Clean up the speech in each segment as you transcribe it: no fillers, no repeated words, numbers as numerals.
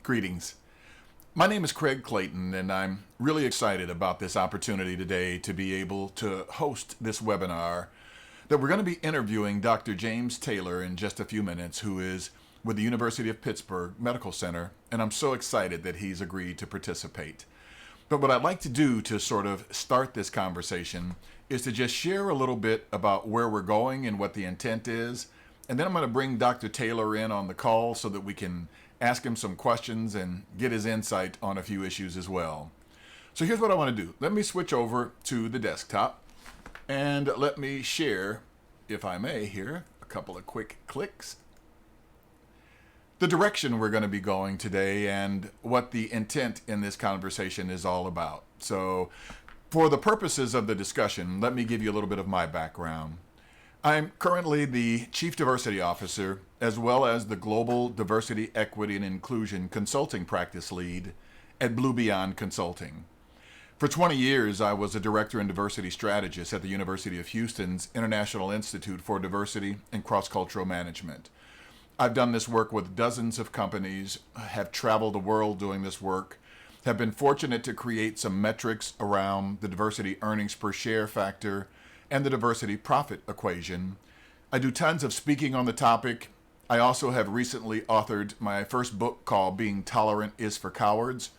Greetings. My name is Craig Clayton, and I'm really excited about this opportunity today to be able to host this webinar that we're going to be interviewing Dr. James Taylor in just a few minutes, who is with the University of Pittsburgh Medical Center, and I'm so excited that he's agreed to participate. But what I'd like to do to sort of start this conversation is to just share a little bit about where we're going and what the intent is, and then I'm going to bring Dr. Taylor in on the call so that we can ask him some questions and get his insight on a few issues as well. So here's what I want to do. Let me switch over to the desktop and let me share, if I may here, a couple of quick clicks, the direction we're going to be going today and what the intent in this conversation is all about. So for the purposes of the discussion, let me give you a little bit of my background. I'm currently the Chief Diversity Officer, as well as the Global Diversity, Equity, and Inclusion Consulting Practice Lead at Blue Beyond Consulting. For 20 years, I was a Director and Diversity Strategist at the University of Houston's International Institute for Diversity and Cross-Cultural Management. I've done this work with dozens of companies, have traveled the world doing this work, have been fortunate to create some metrics around the diversity earnings per share factor and the diversity profit equation. I do tons of speaking on the topic. I also have recently authored my first book called Being Tolerant is for Cowards,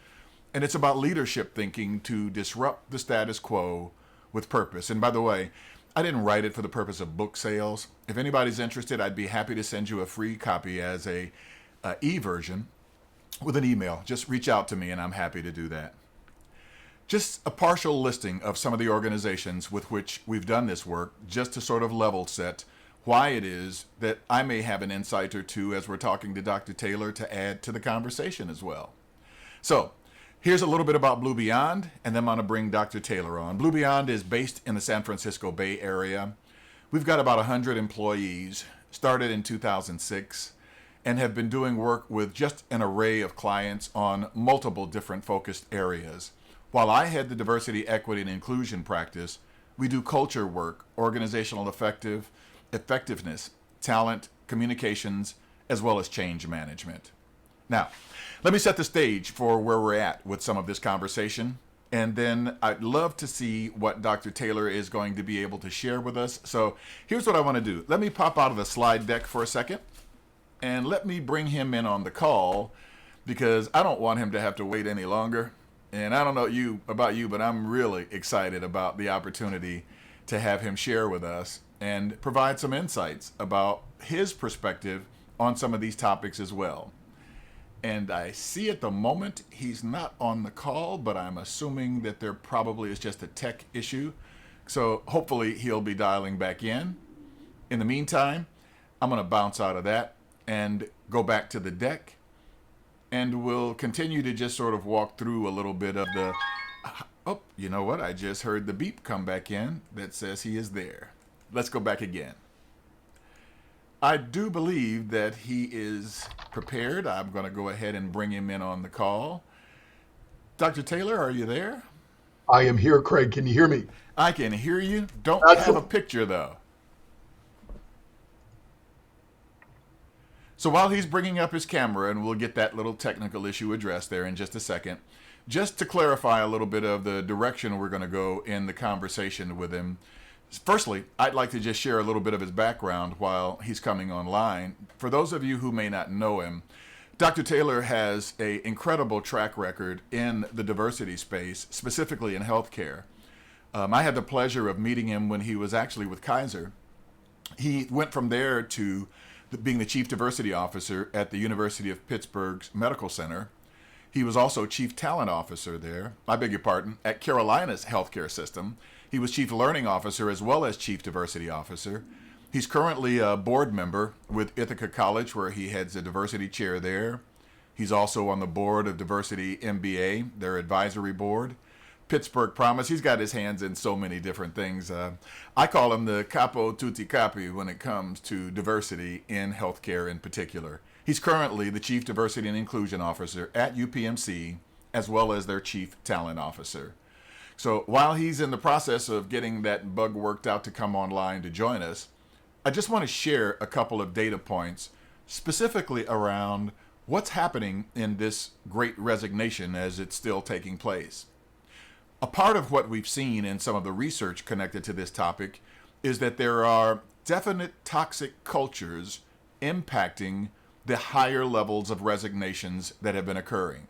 and it's about leadership thinking to disrupt the status quo with purpose. And by the way, I didn't write it for the purpose of book sales. If anybody's interested, I'd be happy to send you a free copy as a e-version with an email. Just reach out to me and I'm happy to do that. Just a partial listing of some of the organizations with which we've done this work, just to sort of level set why it is that I may have an insight or two as we're talking to Dr. Taylor to add to the conversation as well. So here's a little bit about Blue Beyond, and then I'm going to bring Dr. Taylor on. Blue Beyond is based in the San Francisco Bay Area. We've got about 100 employees, started in 2006, and have been doing work with just an array of clients on multiple different focused areas. While I head the diversity, equity, and inclusion practice, we do culture work, organizational effectiveness, talent, communications, as well as change management. Now, let me set the stage for where we're at with some of this conversation, and then I'd love to see what Dr. Taylor is going to be able to share with us. So here's what I want to do. Let me pop out of the slide deck for a second, and let me bring him in on the call, because I don't want him to have to wait any longer. And I don't know about you, but I'm really excited about the opportunity to have him share with us and provide some insights about his perspective on some of these topics as well. And I see at the moment he's not on the call, but I'm assuming that there probably is just a tech issue. So hopefully he'll be dialing back in. In the meantime, I'm going to bounce out of that and go back to the deck. And we'll continue to just sort of walk through a little bit of the, oh, you know what? I just heard the beep come back in that says he is there. Let's go back again. I do believe that he is prepared. I'm going to go ahead and bring him in on the call. Dr. Taylor, are you there? I am here, Craig. Can you hear me? I can hear you. Don't That's have a picture, though. So while he's bringing up his camera, and we'll get that little technical issue addressed there in just a second, just to clarify a little bit of the direction we're going to go in the conversation with him. Firstly, I'd like to just share a little bit of his background while he's coming online. For those of you who may not know him, Dr. Taylor has an incredible track record in the diversity space, specifically in healthcare. I had the pleasure of meeting him when he was actually with Kaiser. He went from there to being the Chief Diversity Officer at the University of Pittsburgh's Medical Center. He was also Chief Talent Officer there, at Carolina's healthcare system. He was Chief Learning Officer as well as Chief Diversity Officer. He's currently a board member with Ithaca College, where he heads a diversity chair there. He's also on the board of Diversity MBA, their advisory board. Pittsburgh Promise. He's got his hands in so many different things. I call him the capo tutti capi when it comes to diversity in healthcare in particular. He's currently the Chief Diversity and Inclusion Officer at UPMC, as well as their Chief Talent Officer. So while he's in the process of getting that bug worked out to come online to join us, I just want to share a couple of data points specifically around What's happening in this great resignation as it's still taking place? A part of what we've seen in some of the research connected to this topic is that there are definite toxic cultures impacting the higher levels of resignations that have been occurring.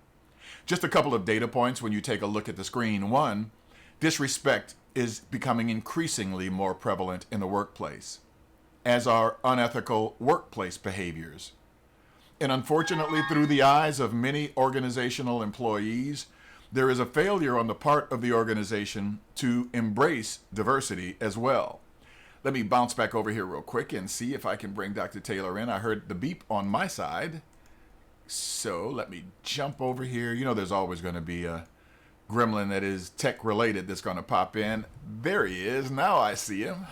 Just a couple of data points when you take a look at the screen. One, disrespect is becoming increasingly more prevalent in the workplace, as are unethical workplace behaviors. And unfortunately, through the eyes of many organizational employees, there is a failure on the part of the organization to embrace diversity as well. Let me bounce back over here real quick and see if I can bring Dr. Taylor in. I heard the beep on my side. So let me jump over here. You know, there's always going to be a gremlin that is tech related that's going to pop in. There he is. Now I see him.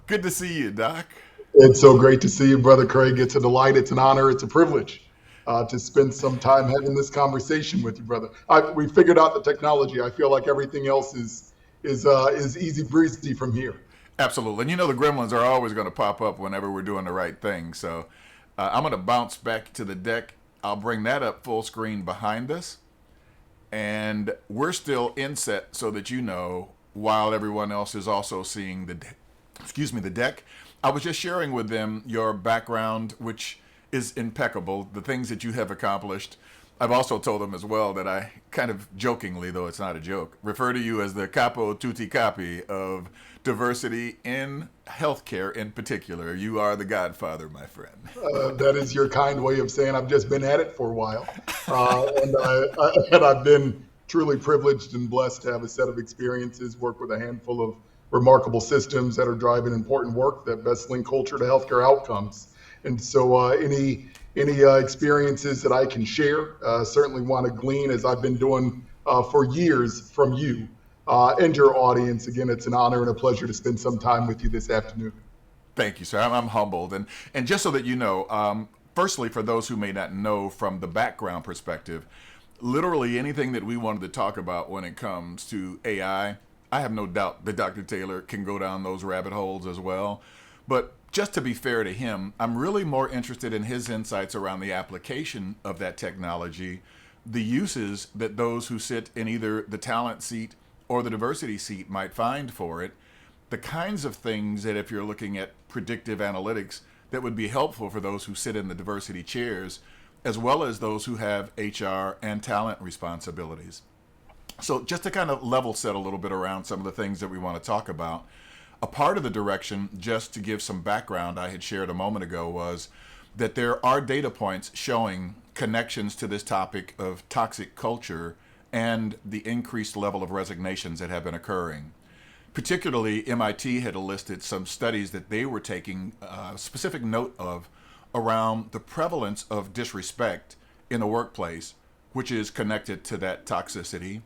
Good to see you, Doc. It's so great to see you, Brother Craig. It's a delight. It's an honor. It's a privilege to spend some time having this conversation with you, brother. We figured out the technology. I feel like everything else is easy breezy from here. Absolutely. And you know the gremlins are always going to pop up whenever we're doing the right thing. So I'm going to bounce back to the deck. I'll bring that up full screen behind us. And we're still inset so that you know, while everyone else is also seeing the deck. I was just sharing with them your background, which is impeccable, the things that you have accomplished. I've also told them as well that I kind of jokingly, though it's not a joke, refer to you as the capo tutti capi of diversity in healthcare in particular. You are the godfather, my friend. That is your kind way of saying I've just been at it for a while. And I've been truly privileged and blessed to have a set of experiences, work with a handful of remarkable systems that are driving important work that best link culture to healthcare outcomes. And so any experiences that I can share, certainly want to glean, as I've been doing for years, from you and your audience. Again, it's an honor and a pleasure to spend some time with you this afternoon. Thank you, sir. I'm humbled. And just so that you know, firstly, for those who may not know from the background perspective, literally anything that we wanted to talk about when it comes to AI, I have no doubt that Dr. Taylor can go down those rabbit holes as well. But just to be fair to him, I'm really more interested in his insights around the application of that technology, the uses that those who sit in either the talent seat or the diversity seat might find for it, the kinds of things that if you're looking at predictive analytics that would be helpful for those who sit in the diversity chairs, as well as those who have HR and talent responsibilities. So just to kind of level set a little bit around some of the things that we want to talk about, a part of the direction, just to give some background I had shared a moment ago, was that there are data points showing connections to this topic of toxic culture and the increased level of resignations that have been occurring. Particularly, MIT had listed some studies that they were taking specific note of around the prevalence of disrespect in the workplace, which is connected to that toxicity.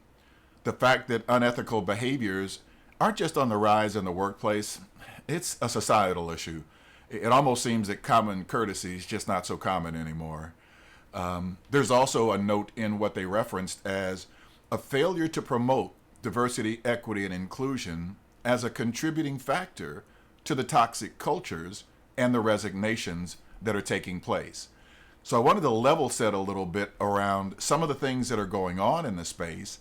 The fact that unethical behaviors aren't just on the rise in the workplace, it's a societal issue. It almost seems that common courtesy is just not so common anymore. There's also a note in what they referenced as a failure to promote diversity, equity, and inclusion as a contributing factor to the toxic cultures and the resignations that are taking place. So I wanted to level set a little bit around some of the things that are going on in the space.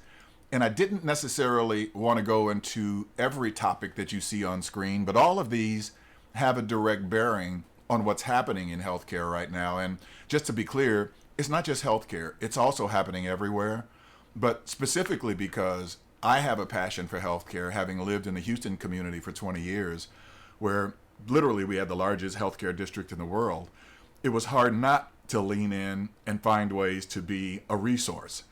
And I didn't necessarily want to go into every topic that you see on screen, but all of these have a direct bearing on what's happening in healthcare right now. And just to be clear, it's not just healthcare, it's also happening everywhere. But specifically because I have a passion for healthcare, having lived in the Houston community for 20 years, where literally we had the largest healthcare district in the world, it was hard not to lean in and find ways to be a resource.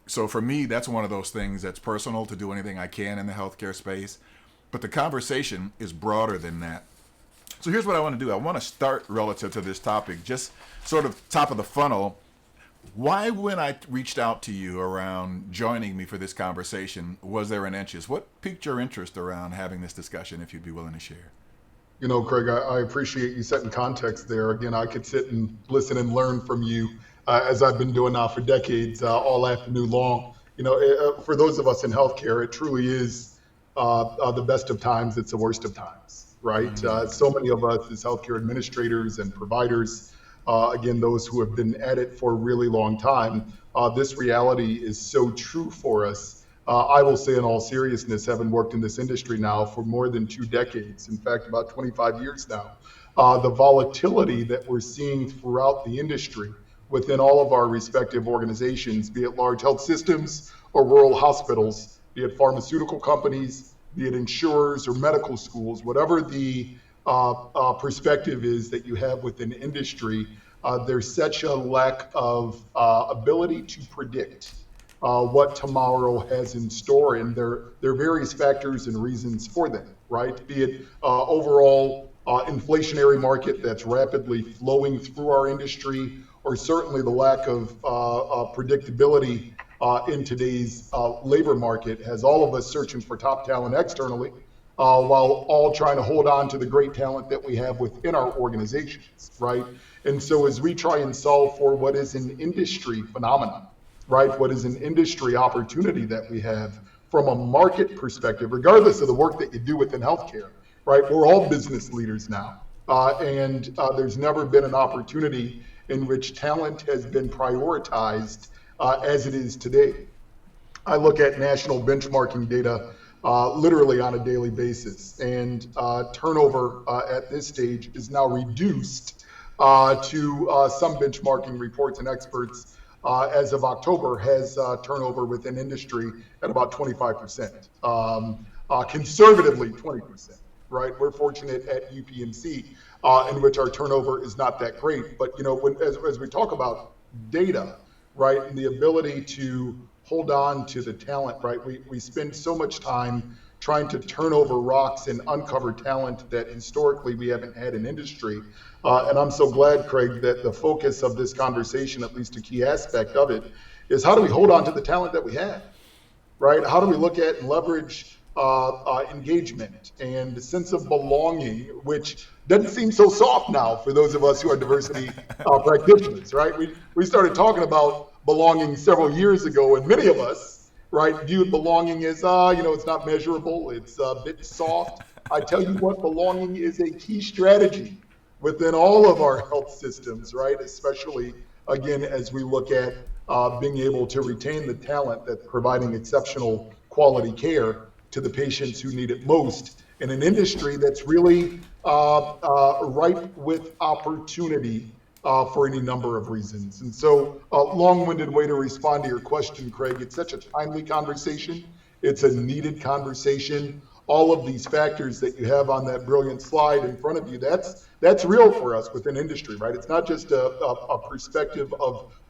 So for me, that's one of those things that's personal, to do anything I can in the healthcare space. But the conversation is broader than that. So here's what I want to do. I want to start relative to this topic, just sort of top of the funnel. Why, when I reached out to you around joining me for this conversation, was there an interest? What piqued your interest around having this discussion, if you'd be willing to share? You know, Craig, I appreciate you setting context there. Again, I could sit and listen and learn from you as I've been doing now for decades, all afternoon long. You know, for those of us in healthcare, it truly is the best of times. It's the worst of times, right? So many of us as healthcare administrators and providers again, those who have been at it for a really long time, this reality is so true for us. I will say in all seriousness, having worked in this industry now for more than 2 decades, in fact, about 25 years now, the volatility that we're seeing throughout the industry within all of our respective organizations, be it large health systems or rural hospitals, be it pharmaceutical companies, be it insurers or medical schools, whatever the perspective is that you have within industry, there's such a lack of ability to predict what tomorrow has in store, and there are various factors and reasons for that, right? Be it overall inflationary market that's rapidly flowing through our industry, or certainly the lack of predictability in today's labor market has all of us searching for top talent externally, while all trying to hold on to the great talent that we have within our organizations, right? And so as we try and solve for what is an industry phenomenon, right? What is an industry opportunity that we have from a market perspective, regardless of the work that you do within healthcare, right? We're all business leaders now. And there's never been an opportunity in which talent has been prioritized as it is today. I look at national benchmarking data literally on a daily basis, and turnover at this stage is now reduced to some benchmarking reports and experts as of October has turnover within industry at about 25%, conservatively 20%, right? We're fortunate at UPMC in which our turnover is not that great, but as we talk about data, right, and the ability to hold on to the talent, right? We spend so much time trying to turn over rocks and uncover talent that historically we haven't had in industry. And I'm so glad, Craig, that the focus of this conversation, at least a key aspect of it, is how do we hold on to the talent that we have, right? How do we look at and leverage engagement and the sense of belonging, which doesn't seem so soft now for those of us who are diversity practitioners, right? We started talking about belonging several years ago, and many of us, right, viewed belonging as, it's not measurable, it's a bit soft. I tell you what, belonging is a key strategy within all of our health systems, right? Especially, again, as we look at being able to retain the talent that's providing exceptional quality care to the patients who need it most in an industry that's really ripe with opportunity for any number of reasons. And so long-winded way to respond to your question, Craig. It's such a timely conversation. It's a needed conversation. All of these factors that you have on that brilliant slide in front of you, that's real for us within industry, right? It's not just a perspective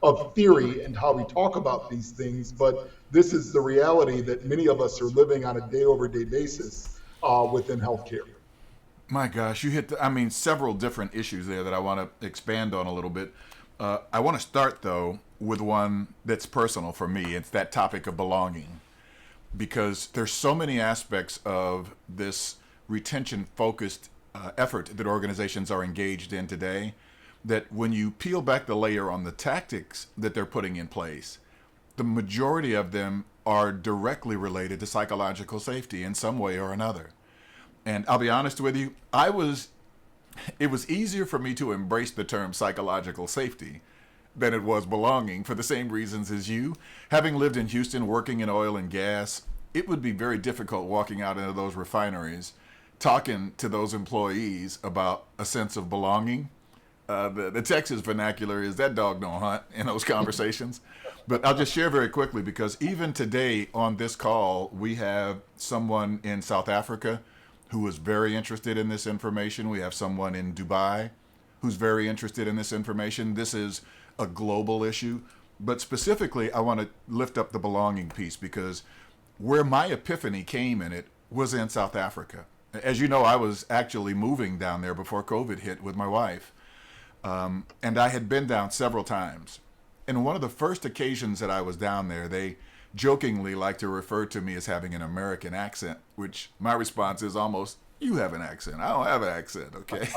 of theory and how we talk about these things, but this is the reality that many of us are living on a day-over-day basis within healthcare. My gosh, you hit, several different issues there that I want to expand on a little bit. I want to start, though, with one that's personal for me. It's that topic of belonging, because there's so many aspects of this retention-focused effort that organizations are engaged in today that when you peel back the layer on the tactics that they're putting in place, the majority of them are directly related to psychological safety in some way or another. And I'll be honest with you, it was easier for me to embrace the term psychological safety than it was belonging for the same reasons as you. Having lived in Houston, working in oil and gas, it would be very difficult walking out into those refineries, talking to those employees about a sense of belonging. The Texas vernacular is that dog don't hunt in those conversations. But I'll just share very quickly, because even today on this call, we have someone in South Africa who is very interested in this information. We have someone in Dubai who's very interested in this information. This is a global issue. But specifically, I want to lift up the belonging piece, because where my epiphany came in it was in South Africa. As you know, I was actually moving down there before COVID hit with my wife. And I had been down several times. And one of the first occasions that I was down there, they jokingly like to refer to me as having an American accent, which my response is almost, you have an accent. I don't have an accent, okay?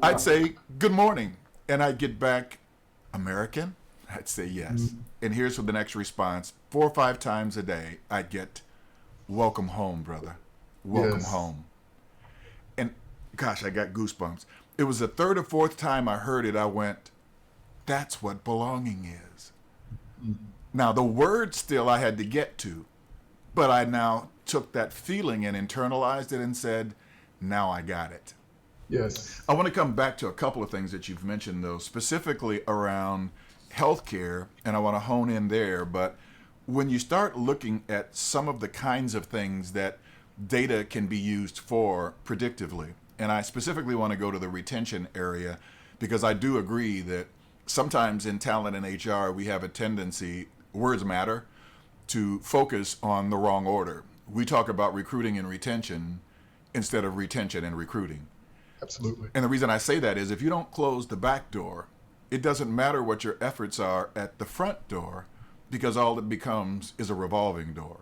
I'd say, good morning. And I'd get back, American? I'd say yes. And here's the next response. 4 or 5 times a day, I'd get, welcome home, brother. Welcome home. And gosh, I got goosebumps. It was the third or fourth time I heard it, I went, that's what belonging is. Now, the word still I had to get to, but I now took that feeling and internalized it and said, now I got it. Yes. I want to come back to a couple of things that you've mentioned, though, specifically around healthcare, and I want to hone in there. But when you start looking at some of the kinds of things that data can be used for predictively, and I specifically want to go to the retention area, because I do agree that sometimes in talent and HR, we have a tendency, words matter, to focus on the wrong order. We talk about recruiting and retention instead of retention and recruiting. Absolutely. And the reason I say that is if you don't close the back door, it doesn't matter what your efforts are at the front door, because all it becomes is a revolving door.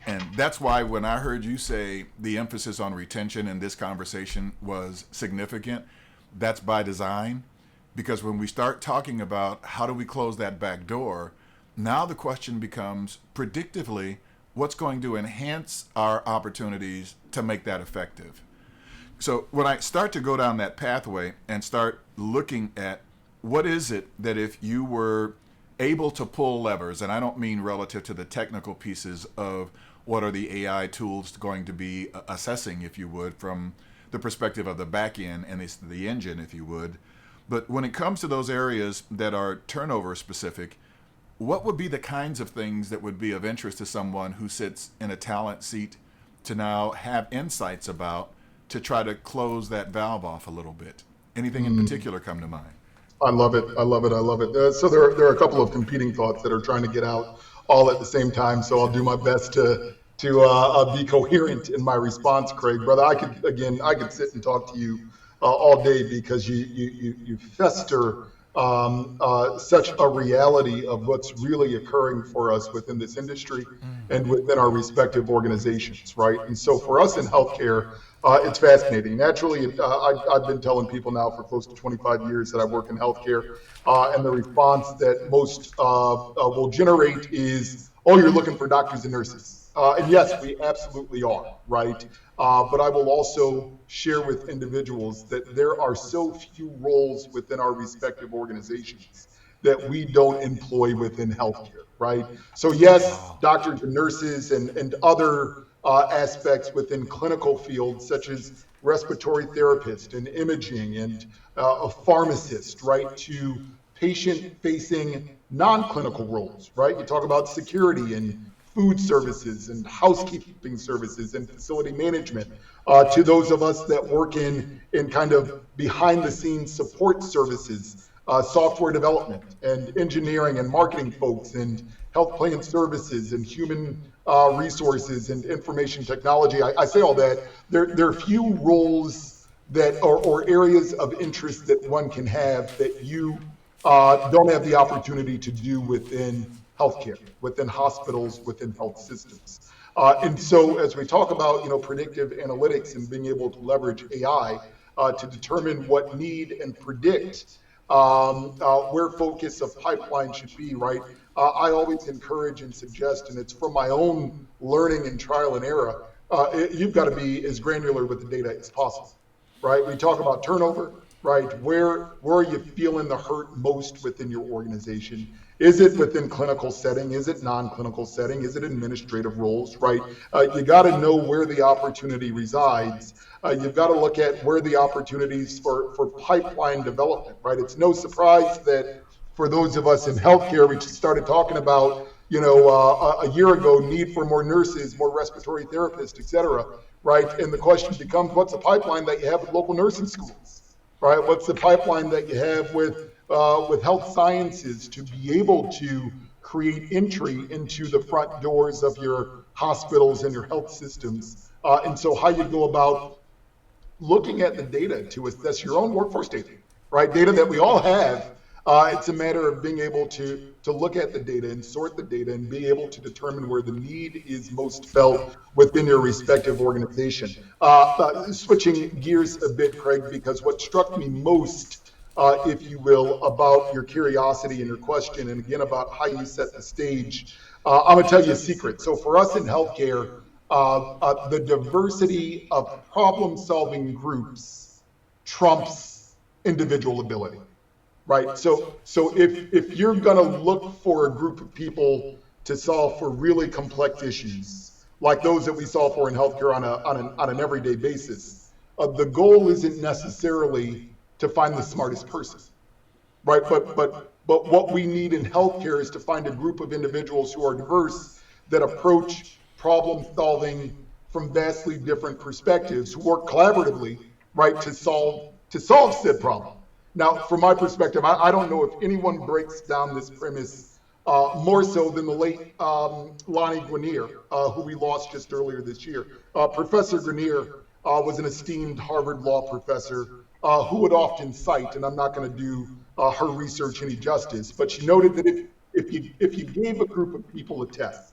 And that's why when I heard you say the emphasis on retention in this conversation was significant, that's by design. Because when we start talking about how do we close that back door, now the question becomes predictively, what's going to enhance our opportunities to make that effective? So when I start to go down that pathway and start looking at what is it that if you were able to pull levers, and I don't mean relative to the technical pieces of what are the AI tools going to be assessing, if you would, from the perspective of the back end and the engine, if you would. But when it comes to those areas that are turnover specific, what would be the kinds of things that would be of interest to someone who sits in a talent seat to now have insights about to try to close that valve off a little bit? Anything in particular come to mind? I love it. I love it. I love it. So there are a couple of competing thoughts that are trying to get out all at the same time. So I'll do my best to be coherent in my response, Craig. Brother, I could sit and talk to you all day, because you fester such a reality of what's really occurring for us within this industry and within our respective organizations, right? And so for us in healthcare, it's fascinating. Naturally, I've been telling people now for close to 25 years that I work in healthcare, and the response that most will generate is, oh, you're looking for doctors and nurses. And yes, we absolutely are, right? But I will also share with individuals that there are so few roles within our respective organizations that we don't employ within healthcare, right? So yes, doctors and nurses and other aspects within clinical fields such as respiratory therapist and imaging and a pharmacist, right, to patient-facing non-clinical roles, right? You talk about security and food services and housekeeping services and facility management, to those of us that work in kind of behind the scenes support services, software development and engineering and marketing folks and health plan services and human resources and information technology. I say all that. There are few roles that or areas of interest that one can have that you don't have the opportunity to do within healthcare, within hospitals, within health systems. And so as we talk about, predictive analytics and being able to leverage AI to determine what need and predict where focus of pipeline should be, right? I always encourage and suggest, and it's from my own learning and trial and error, you've got to be as granular with the data as possible, right? We talk about turnover, right? Where are you feeling the hurt most within your organization? Is it within clinical setting? Is it non-clinical setting? Is it administrative roles, right? You got to know where the opportunity resides. You've got to look at where the opportunities for pipeline development, right? It's no surprise that for those of us in healthcare, we just started talking about, a year ago, need for more nurses, more respiratory therapists, et cetera, right? And the question becomes, what's the pipeline that you have with local nursing schools, right? What's the pipeline that you have with health sciences to be able to create entry into the front doors of your hospitals and your health systems? And so how you go about looking at the data to assess your own workforce data, right? Data that we all have. It's a matter of being able to look at the data and sort the data and be able to determine where the need is most felt within your respective organization. Switching gears a bit, Craig, because what struck me most, if you will, about your curiosity and your question, and again about how you set the stage, I'm gonna tell you a secret. So for us in healthcare, the diversity of problem-solving groups trumps individual ability, right? So if you're going to look for a group of people to solve for really complex issues, like those that we solve for in healthcare on an everyday basis, the goal isn't necessarily to find the smartest person, right? But what we need in healthcare is to find a group of individuals who are diverse that approach problem solving from vastly different perspectives, who work collaboratively, right, to solve said problem. Now, from my perspective, I don't know if anyone breaks down this premise more so than the late Lonnie Guinier, who we lost just earlier this year. Professor Guinier was an esteemed Harvard law professor who would often cite, and I'm not going to do her research any justice, but she noted that if you gave a group of people a test,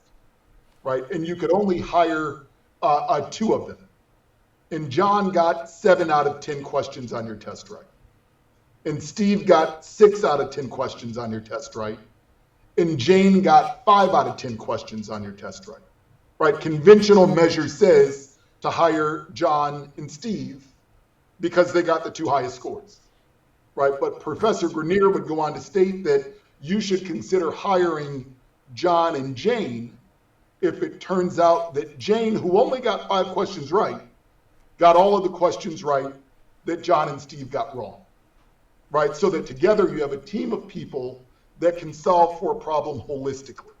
right, and you could only hire two of them, and John got 7 out of 10 questions on your test right, and Steve got 6 out of 10 questions on your test right, and Jane got 5 out of 10 questions on your test right, right? Conventional measure says to hire John and Steve because they got the 2 highest scores, right? But Professor Grenier would go on to state that you should consider hiring John and Jane if it turns out that Jane, who only got 5 questions right, got all of the questions right that John and Steve got wrong, right? So that together you have a team of people that can solve for a problem holistically.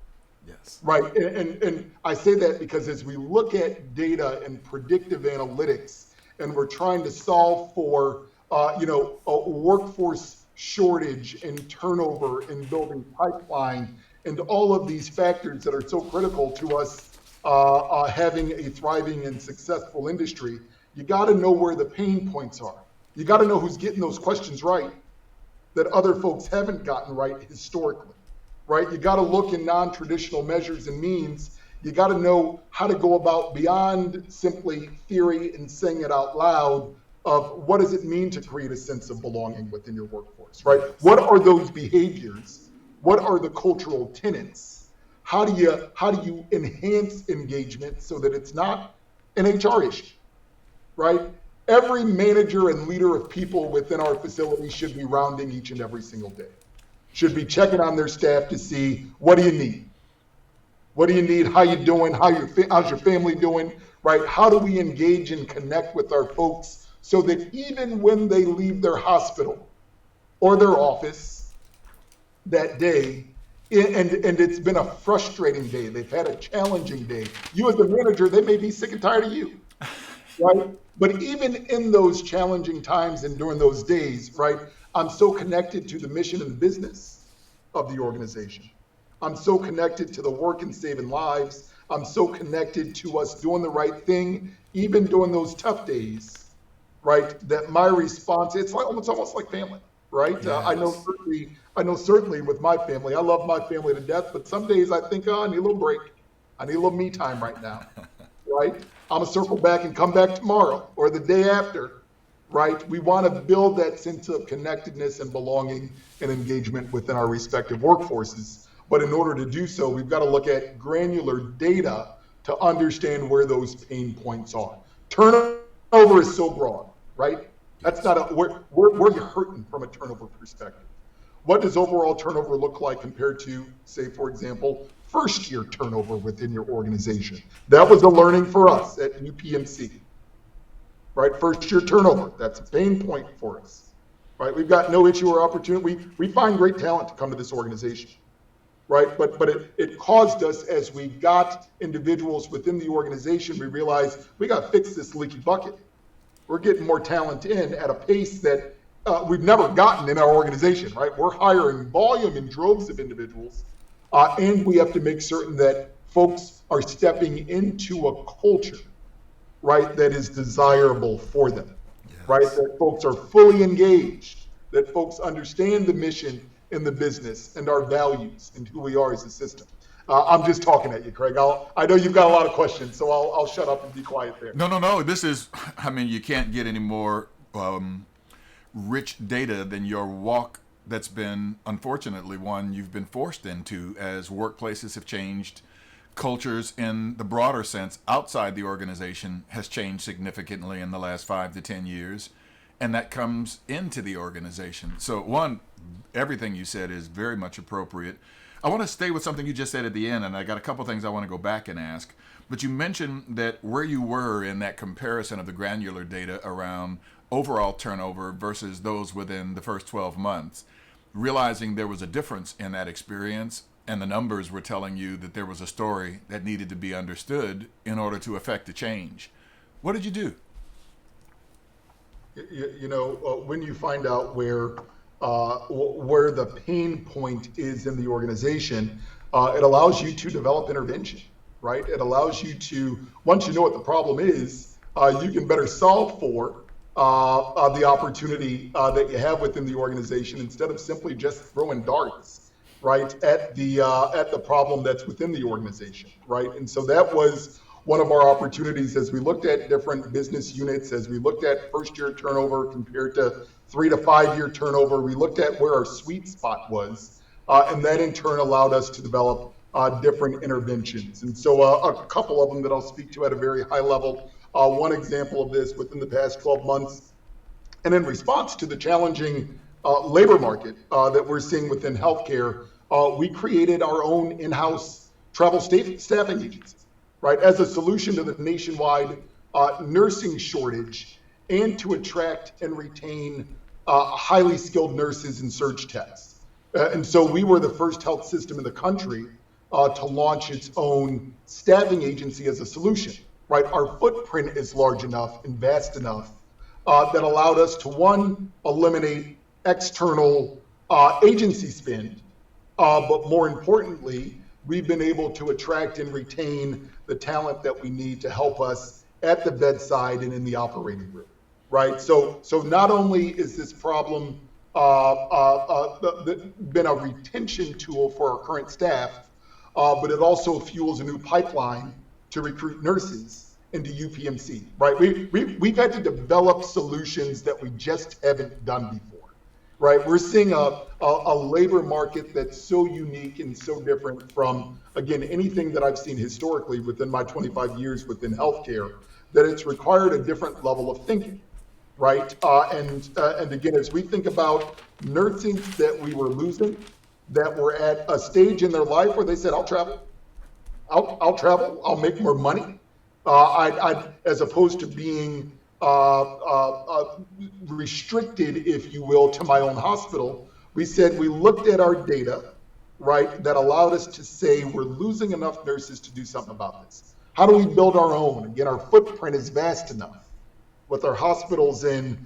Yes. Right. And I say that because as we look at data and predictive analytics, and we're trying to solve for, a workforce shortage and turnover and building pipeline and all of these factors that are so critical to us having a thriving and successful industry, you got to know where the pain points are. You got to know who's getting those questions right that other folks haven't gotten right historically, right? You got to look in non-traditional measures and means. You got to know how to go about beyond simply theory and saying it out loud of what does it mean to create a sense of belonging within your workforce, right? What are those behaviors? What are the cultural tenets? How do you enhance engagement so that it's not an HR issue, right? Every manager and leader of people within our facility should be rounding each and every single day. Should be checking on their staff to see, what do you need? What do you need? How you doing? How's your family doing? Right? How do we engage and connect with our folks so that even when they leave their hospital or their office that day, and it's been a frustrating day, they've had a challenging day. You as the manager, they may be sick and tired of you, right? But even in those challenging times and during those days, right, I'm so connected to the mission and the business of the organization. I'm so connected to the work and saving lives. I'm so connected to us doing the right thing, even during those tough days, right? That my response, it's almost like family, right? Yes. I know certainly with my family, I love my family to death, but some days I think, I need a little break. I need a little me time right now, right? I'm gonna circle back and come back tomorrow or the day after, right? We want to build that sense of connectedness and belonging and engagement within our respective workforces. But in order to do so, we've got to look at granular data to understand where those pain points are. Turnover is so broad, right? That's not we're hurting from a turnover perspective. What does overall turnover look like compared to, say, for example, first year turnover within your organization? That was a learning for us at UPMC, right? First year turnover, that's a pain point for us, right? We've got no issue or opportunity. We find great talent to come to this organization, right? But it caused us, as we got individuals within the organization, we realized we got to fix this leaky bucket. We're getting more talent in at a pace that we've never gotten in our organization, right? We're hiring volume in droves of individuals, and we have to make certain that folks are stepping into a culture, right, that is desirable for them, Yes. right? That folks are fully engaged, that folks understand the mission and the business and our values and who we are as a system. I'm just talking at you, Craig. I know you've got a lot of questions, so I'll shut up and be quiet there. No. This is, you can't get any more rich data than your walk that's been, unfortunately, one you've been forced into as workplaces have changed. Cultures in the broader sense outside the organization has changed significantly in the last 5 to 10 years. and that comes into the organization. So one, everything you said is very much appropriate. I want to stay with something you just said at the end, and I got a couple things I want to go back and ask. But you mentioned that where you were in that comparison of the granular data around overall turnover versus those within the first 12 months, realizing there was a difference in that experience, and the numbers were telling you that there was a story that needed to be understood in order to affect a change. What did you do? When you find out where the pain point is in the organization, it allows you to develop intervention, right? It allows you to, once you know what the problem is, you can better solve for the opportunity that you have within the organization instead of simply just throwing darts, right, at the problem that's within the organization, right? And so that was one of our opportunities as we looked at different business units, as we looked at first-year turnover compared to 3 to 5 year turnover. We looked at where our sweet spot was, and that in turn allowed us to develop different interventions. And so a couple of them that I'll speak to at a very high level. One example of this within the past 12 months, and in response to the challenging labor market that we're seeing within healthcare, we created our own in-house travel staffing agency, right, as a solution to the nationwide nursing shortage and to attract and retain highly skilled nurses and surge techs. And so we were the first health system in the country to launch its own staffing agency as a solution, right? Our footprint is large enough and vast enough that allowed us to, one, eliminate external agency spend, but more importantly, we've been able to attract and retain the talent that we need to help us at the bedside and in the operating room, right? So not only is this problem been a retention tool for our current staff, but it also fuels a new pipeline to recruit nurses into UPMC, right? We've had to develop solutions that we just haven't done before. Right, we're seeing a labor market that's so unique and so different from, again, anything that I've seen historically within my 25 years within healthcare, that it's required a different level of thinking, right? And again, as we think about nurses that we were losing, that were at a stage in their life where they said, I'll travel, I'll make more money, as opposed to being restricted, if you will, to my own hospital. We said we looked at our data, right, that allowed us to say we're losing enough nurses to do something about this. How do we build our own? Again, our footprint is vast enough with our hospitals in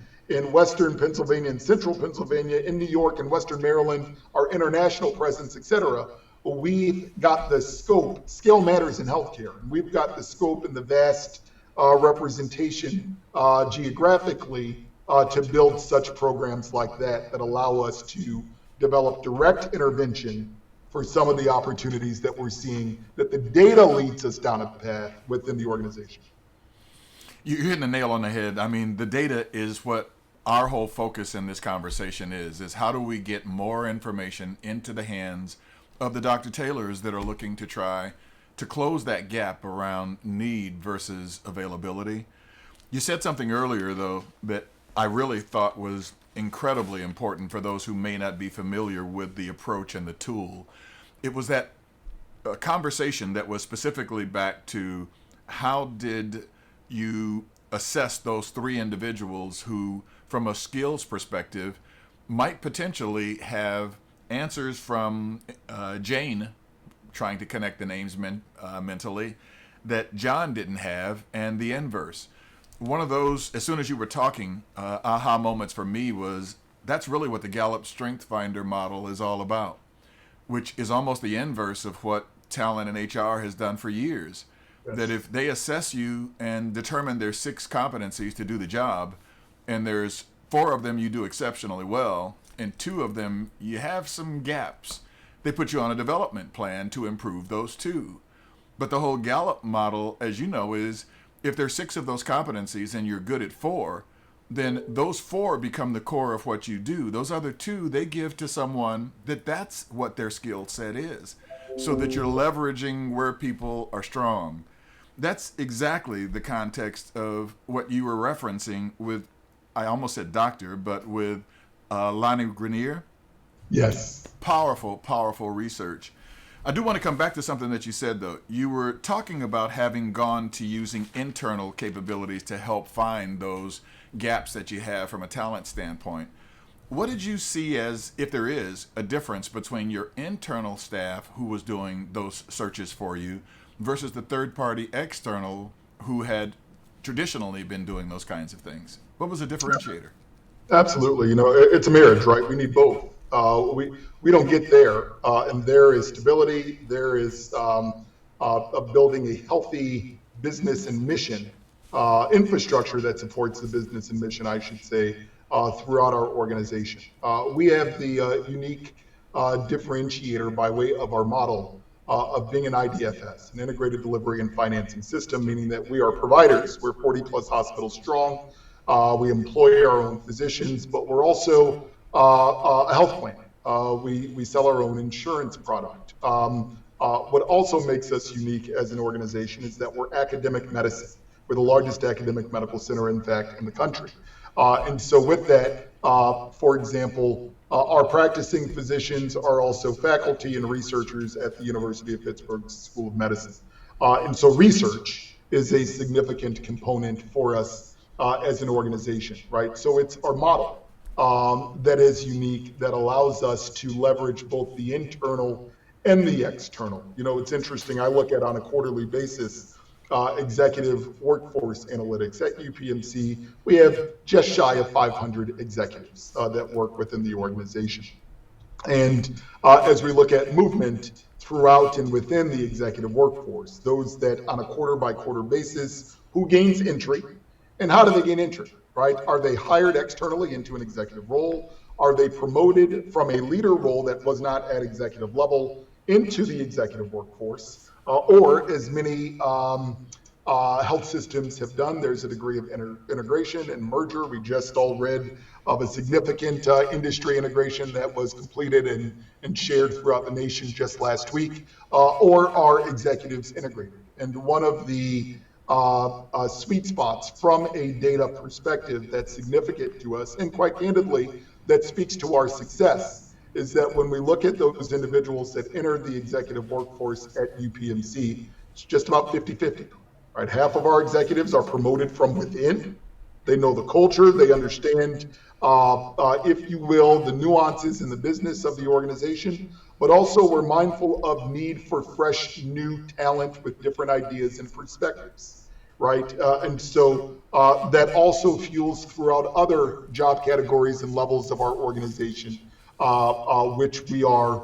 Western Pennsylvania and Central Pennsylvania, in New York and Western Maryland, our international presence, et cetera. We've got the scope. Scale matters in healthcare. We've got the scope and the vast representation geographically to build such programs like that allow us to develop direct intervention for some of the opportunities that we're seeing, that the data leads us down a path within the organization. You're hitting the nail on the head. I mean, the data is what our whole focus in this conversation is how do we get more information into the hands of the Dr. Taylors that are looking to try to close that gap around need versus availability. You said something earlier, though, that I really thought was incredibly important for those who may not be familiar with the approach and the tool. It was that conversation that was specifically back to how did you assess those 3 individuals who, from a skills perspective, might potentially have answers from Jane, trying to connect the names mentally, that John didn't have, and the inverse. One of those, as soon as you were talking, aha moments for me was, that's really what the Gallup Strength Finder model is all about, which is almost the inverse of what talent and HR has done for years. Yes. That if they assess you and determine there's 6 competencies to do the job, and there's 4 of them you do exceptionally well, and 2 of them you have some gaps, they put you on a development plan to improve those 2. But the whole Gallup model, as you know, is if there's 6 of those competencies and you're good at 4, then those 4 become the core of what you do. Those other 2, they give to someone that's what their skill set is, so that you're leveraging where people are strong. That's exactly the context of what you were referencing with I almost said doctor, but with Lonnie Grenier. Yes. Powerful, powerful research. I do want to come back to something that you said, though. You were talking about having gone to using internal capabilities to help find those gaps that you have from a talent standpoint. What did you see as, if there is, a difference between your internal staff who was doing those searches for you versus the third party external who had traditionally been doing those kinds of things? What was the differentiator? Absolutely. It's a marriage, right? We need both. We don't get there, and there is stability. There is building a healthy business and mission infrastructure that supports the business and mission, I should say, throughout our organization. We have the unique differentiator by way of our model of being an IDFS, an integrated delivery and financing system, meaning that we are providers. We're 40 plus hospitals strong. We employ our own physicians, but we're also a health plan. We sell our own insurance product. What also makes us unique as an organization is that we're academic medicine. We're the largest academic medical center, in fact, in the country. And so with that, for example, our practicing physicians are also faculty and researchers at the University of Pittsburgh School of Medicine. And so research is a significant component for us as an organization, right? So it's our model that is unique, that allows us to leverage both the internal and the external. It's interesting. I look at on a quarterly basis executive workforce analytics at UPMC. We have just shy of 500 executives that work within the organization. And as we look at movement throughout and within the executive workforce, those that on a quarter by quarter basis, who gains entry and how do they gain entry, right? Are they hired externally into an executive role? Are they promoted from a leader role that was not at executive level into the executive workforce? Or as many health systems have done, there's a degree of integration and merger. We just all read of a significant industry integration that was completed and shared throughout the nation just last week, or are executives integrated? And one of the sweet spots from a data perspective that's significant to us, and quite candidly, that speaks to our success, is that when we look at those individuals that enter the executive workforce at UPMC, it's just about 50-50, right? Half of our executives are promoted from within. They know the culture, they understand, if you will, the nuances in the business of the organization, but also we're mindful of need for fresh, new talent with different ideas and perspectives, right? And so that also fuels throughout other job categories and levels of our organization, which we are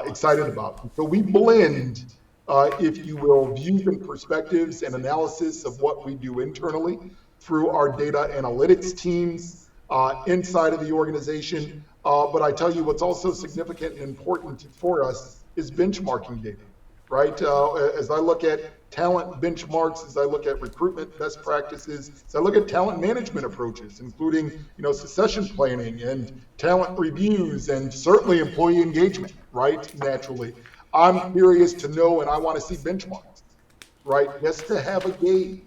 excited about. So we blend, if you will, views and perspectives and analysis of what we do internally through our data analytics teams inside of the organization. But I tell you what's also significant and important for us is benchmarking data, right? As I look at talent benchmarks, as I look at recruitment best practices, as I look at talent management approaches, including succession planning and talent reviews and certainly employee engagement, right? Naturally, I'm curious to know, and I want to see benchmarks, right? Just to have a gauge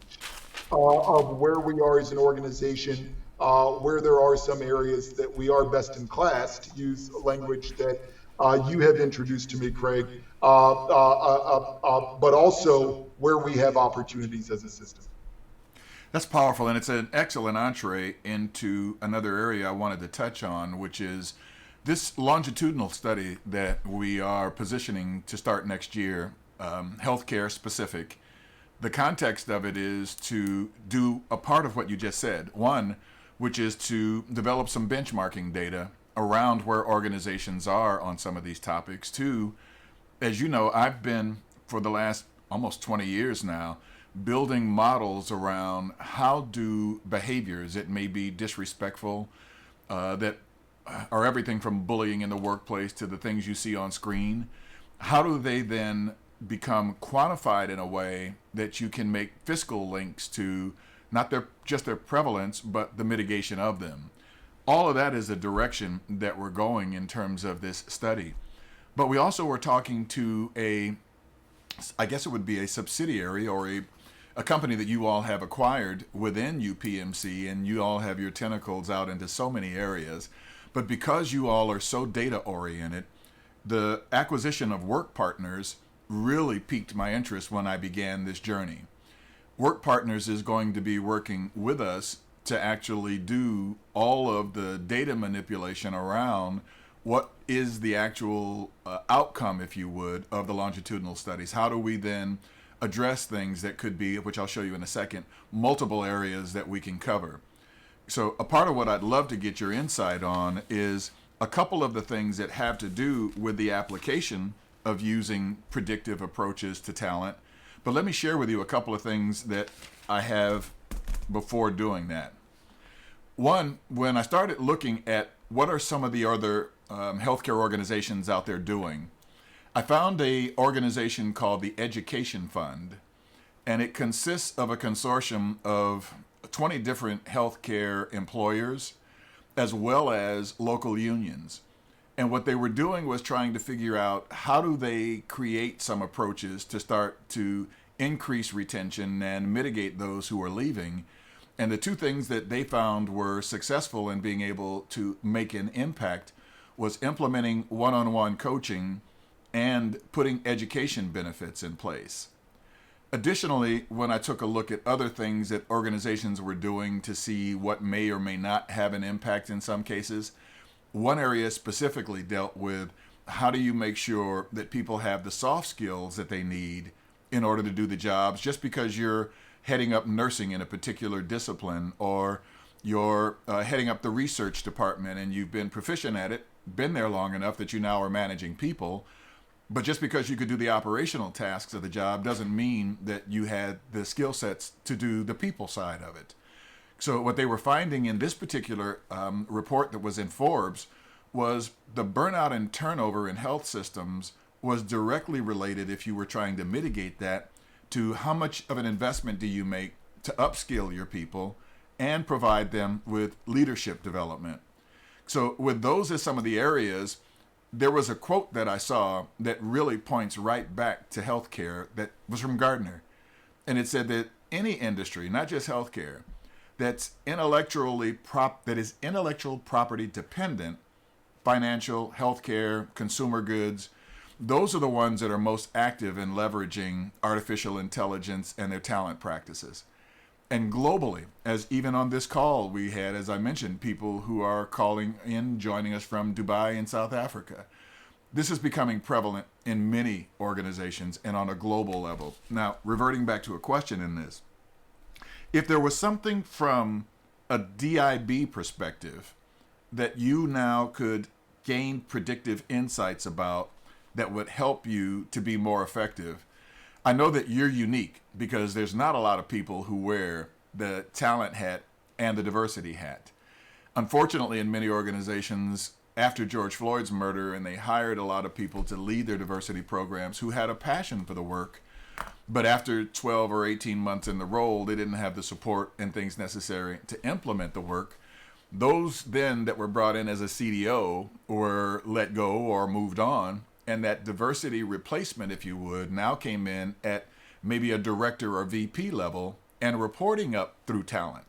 of where we are as an organization, where there are some areas that we are best in class, to use language that you have introduced to me, Craig, but also where we have opportunities as a system. That's powerful, and it's an excellent entree into another area I wanted to touch on, which is this longitudinal study that we are positioning to start next year, healthcare specific. The context of it is to do a part of what you just said. One, which is to develop some benchmarking data around where organizations are on some of these topics. Two, as you know, I've been, for the last almost 20 years now, building models around how do behaviors that may be disrespectful, that are everything from bullying in the workplace to the things you see on screen, how do they then become quantified in a way that you can make fiscal links to not just their prevalence, but the mitigation of them. All of that is the direction that we're going in terms of this study. But we also were talking to I guess it would be a subsidiary or a company that you all have acquired within UPMC, and you all have your tentacles out into so many areas. But because you all are so data oriented, the acquisition of Work Partners really piqued my interest when I began this journey. Work Partners is going to be working with us to actually do all of the data manipulation around what is the actual outcome, if you would, of the longitudinal studies. How do we then address things that could be, which I'll show you in a second, multiple areas that we can cover. So a part of what I'd love to get your insight on is a couple of the things that have to do with the application of using predictive approaches to talent. But let me share with you a couple of things that I have before doing that. One, when I started looking at what are some of the other healthcare organizations out there doing, I found a organization called the Education Fund, and it consists of a consortium of 20 different healthcare employers as well as local unions. And what they were doing was trying to figure out how do they create some approaches to start to increase retention and mitigate those who are leaving. And the two things that they found were successful in being able to make an impact was implementing one-on-one coaching and putting education benefits in place. Additionally, when I took a look at other things that organizations were doing to see what may or may not have an impact in some cases, one area specifically dealt with how do you make sure that people have the soft skills that they need in order to do the jobs. Just because you're heading up nursing in a particular discipline, or you're heading up the research department and you've been proficient at it, been there long enough that you now are managing people, but just because you could do the operational tasks of the job doesn't mean that you had the skill sets to do the people side of it. So what they were finding in this particular report that was in Forbes was the burnout and turnover in health systems was directly related, if you were trying to mitigate that, to how much of an investment do you make to upskill your people and provide them with leadership development. So with those as some of the areas, there was a quote that I saw that really points right back to healthcare that was from Gardner. And it said that any industry, not just healthcare, that is intellectual property dependent, financial, healthcare, consumer goods, those are the ones that are most active in leveraging artificial intelligence and their talent practices. And globally, as even on this call, we had, as I mentioned, people who are calling in, joining us from Dubai and South Africa. This is becoming prevalent in many organizations and on a global level. Now, reverting back to a question in this, if there was something from a DIB perspective that you now could gain predictive insights about that would help you to be more effective, I know that you're unique because there's not a lot of people who wear the talent hat and the diversity hat. Unfortunately, in many organizations, after George Floyd's murder, and they hired a lot of people to lead their diversity programs who had a passion for the work, but after 12 or 18 months in the role, they didn't have the support and things necessary to implement the work. Those then that were brought in as a CDO were let go or moved on. And that diversity replacement, if you would, now came in at maybe a director or VP level and reporting up through talent.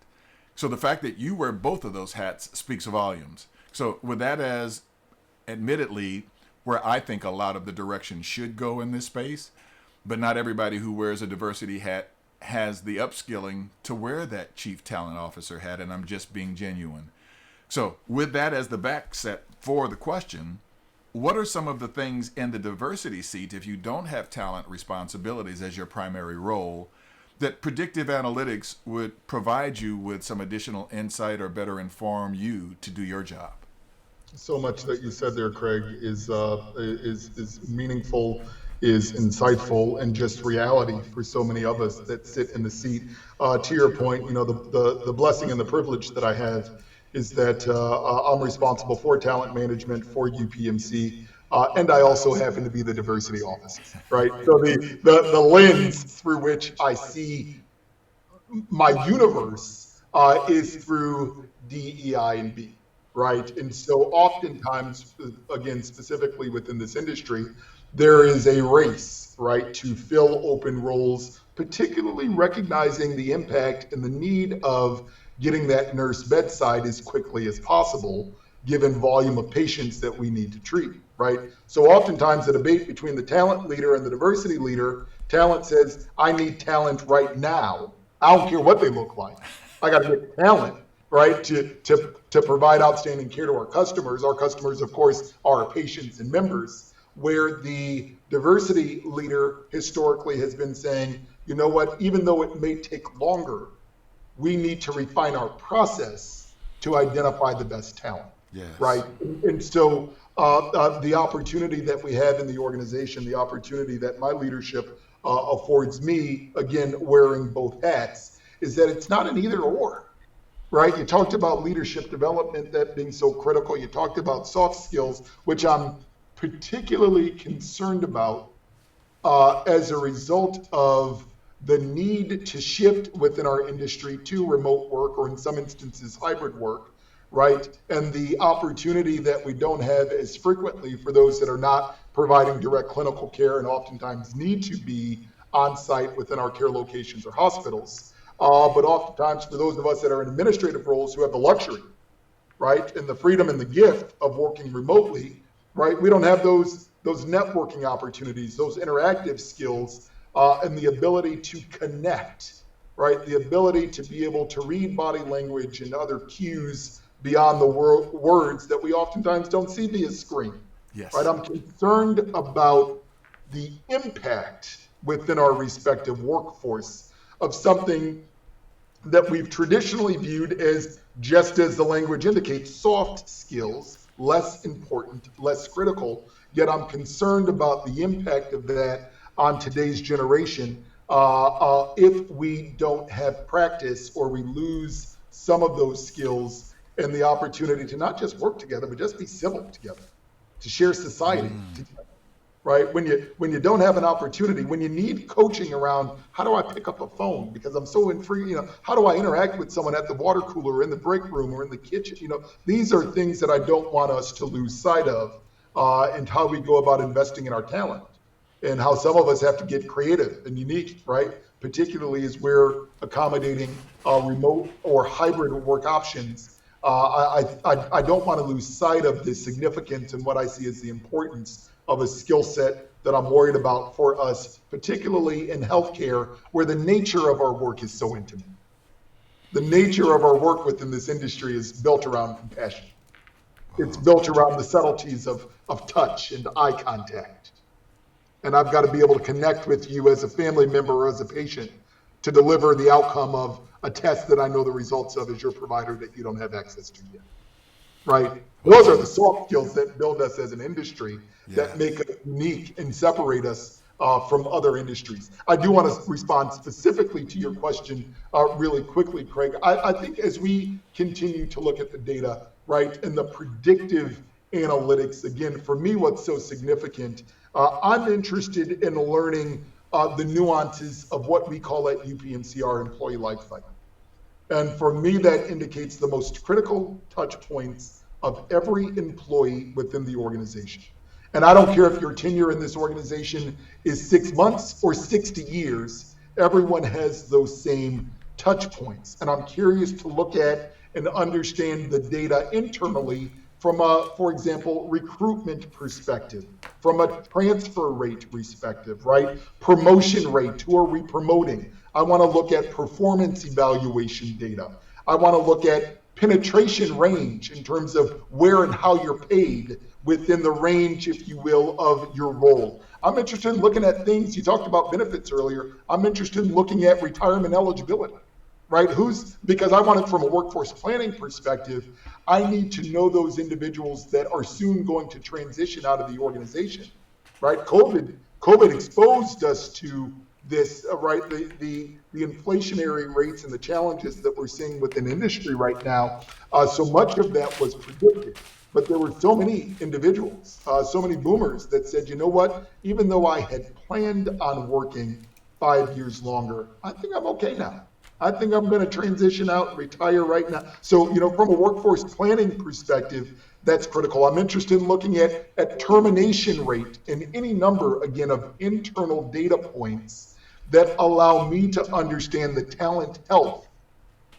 So the fact that you wear both of those hats speaks volumes. So with that as admittedly where I think a lot of the direction should go in this space, but not everybody who wears a diversity hat has the upskilling to wear that chief talent officer hat, and I'm just being genuine. So with that as the back set for the question, what are some of the things in the diversity seat, if you don't have talent responsibilities as your primary role, that predictive analytics would provide you with some additional insight or better inform you to do your job? So much that you said there, Craig, is meaningful, is insightful, and just reality for so many of us that sit in the seat. To your point, the blessing and the privilege that I have is that I'm responsible for talent management for UPMC, and I also happen to be the diversity officer, right? So the lens through which I see my universe is through DEI and B, right? And so oftentimes, again, specifically within this industry, there is a race, right, to fill open roles, particularly recognizing the impact and the need of getting that nurse bedside as quickly as possible, given volume of patients that we need to treat, right? So oftentimes the debate between the talent leader and the diversity leader, talent says, I need talent right now. I don't care what they look like. I got to get talent, right, to provide outstanding care to our customers. Our customers, of course, are our patients and members, where the diversity leader historically has been saying, you know what, even though it may take longer, we need to refine our process to identify the best talent, Yes. right? And so the opportunity that we have in the organization, the opportunity that my leadership affords me, again, wearing both hats, is that it's not an either or, right? You talked about leadership development, that being so critical. You talked about soft skills, which I'm particularly concerned about as a result of the need to shift within our industry to remote work, or in some instances hybrid work, right? And the opportunity that we don't have as frequently for those that are not providing direct clinical care and oftentimes need to be on site within our care locations or hospitals. But oftentimes for those of us that are in administrative roles who have the luxury, right, and the freedom and the gift of working remotely, right, we don't have those networking opportunities, those interactive skills, and the ability to connect, right, the ability to be able to read body language and other cues beyond the words that we oftentimes don't see via screen. Yes. Right, I'm concerned about the impact within our respective workforce of something that we've traditionally viewed as, just as the language indicates, soft skills, less important, less critical. Yet I'm concerned about the impact of that on today's generation if we don't have practice, or we lose some of those skills and the opportunity to not just work together, but just be civil together, to share society together. Right? When you don't have an opportunity, when you need coaching around how do I pick up a phone because I'm so how do I interact with someone at the water cooler or in the break room or in the kitchen? These are things that I don't want us to lose sight of, and how we go about investing in our talent, and how some of us have to get creative and unique, right? Particularly as we're accommodating remote or hybrid work options. I don't want to lose sight of the significance and what I see as the importance of a skill set that I'm worried about for us, particularly in healthcare, where the nature of our work is so intimate. The nature of our work within this industry is built around compassion. It's built around the subtleties of touch and eye contact. And I've got to be able to connect with you as a family member or as a patient to deliver the outcome of a test that I know the results of as your provider that you don't have access to yet. Right? Those are the soft skills that build us as an industry, that make us unique and separate us from other industries. I do want to respond specifically to your question really quickly, Craig. I think as we continue to look at the data, right, and the predictive analytics, again, for me, what's so significant, I'm interested in learning the nuances of what we call at UPMC employee life cycle. And for me, that indicates the most critical touch points of every employee within the organization. And I don't care if your tenure in this organization is 6 months or 60 years, everyone has those same touch points. And I'm curious to look at and understand the data internally from a, for example, recruitment perspective, from a transfer rate perspective, right? Promotion rate, who are we promoting? I want to look at performance evaluation data. I want to look at penetration range in terms of where and how you're paid within the range, if you will, of your role. I'm interested in looking at things, you talked about benefits earlier, I'm interested in looking at retirement eligibility, right? Because I want it from a workforce planning perspective, I need to know those individuals that are soon going to transition out of the organization, right? COVID exposed us to this, right? The inflationary rates and the challenges that we're seeing within industry right now. So much of that was predicted, but there were so many individuals, so many boomers that said, you know what, even though I had planned on working 5 years longer, I think I'm okay now. I think I'm going to transition out and retire right now. So, from a workforce planning perspective, that's critical. I'm interested in looking at termination rate and any number, again, of internal data points that allow me to understand the talent health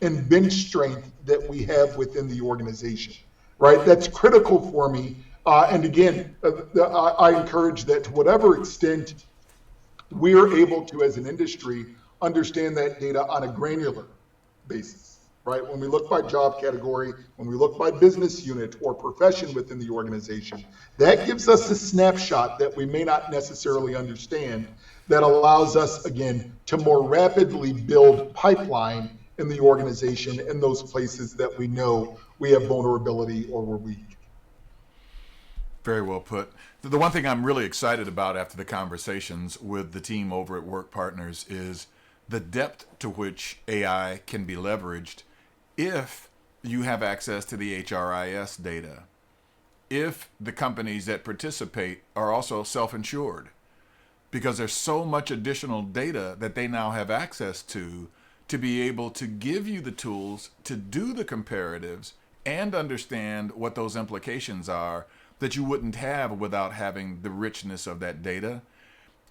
and bench strength that we have within the organization, right? That's critical for me. And again, I encourage that to whatever extent we're able to, as an industry, understand that data on a granular basis, right? When we look by job category, when we look by business unit or profession within the organization, that gives us a snapshot that we may not necessarily understand, that allows us, again, to more rapidly build pipeline in the organization in those places that we know we have vulnerability or we're weak. Very well put. The one thing I'm really excited about after the conversations with the team over at Work Partners is the depth to which AI can be leveraged if you have access to the HRIS data, if the companies that participate are also self-insured, because there's so much additional data that they now have access to be able to give you the tools to do the comparatives and understand what those implications are that you wouldn't have without having the richness of that data.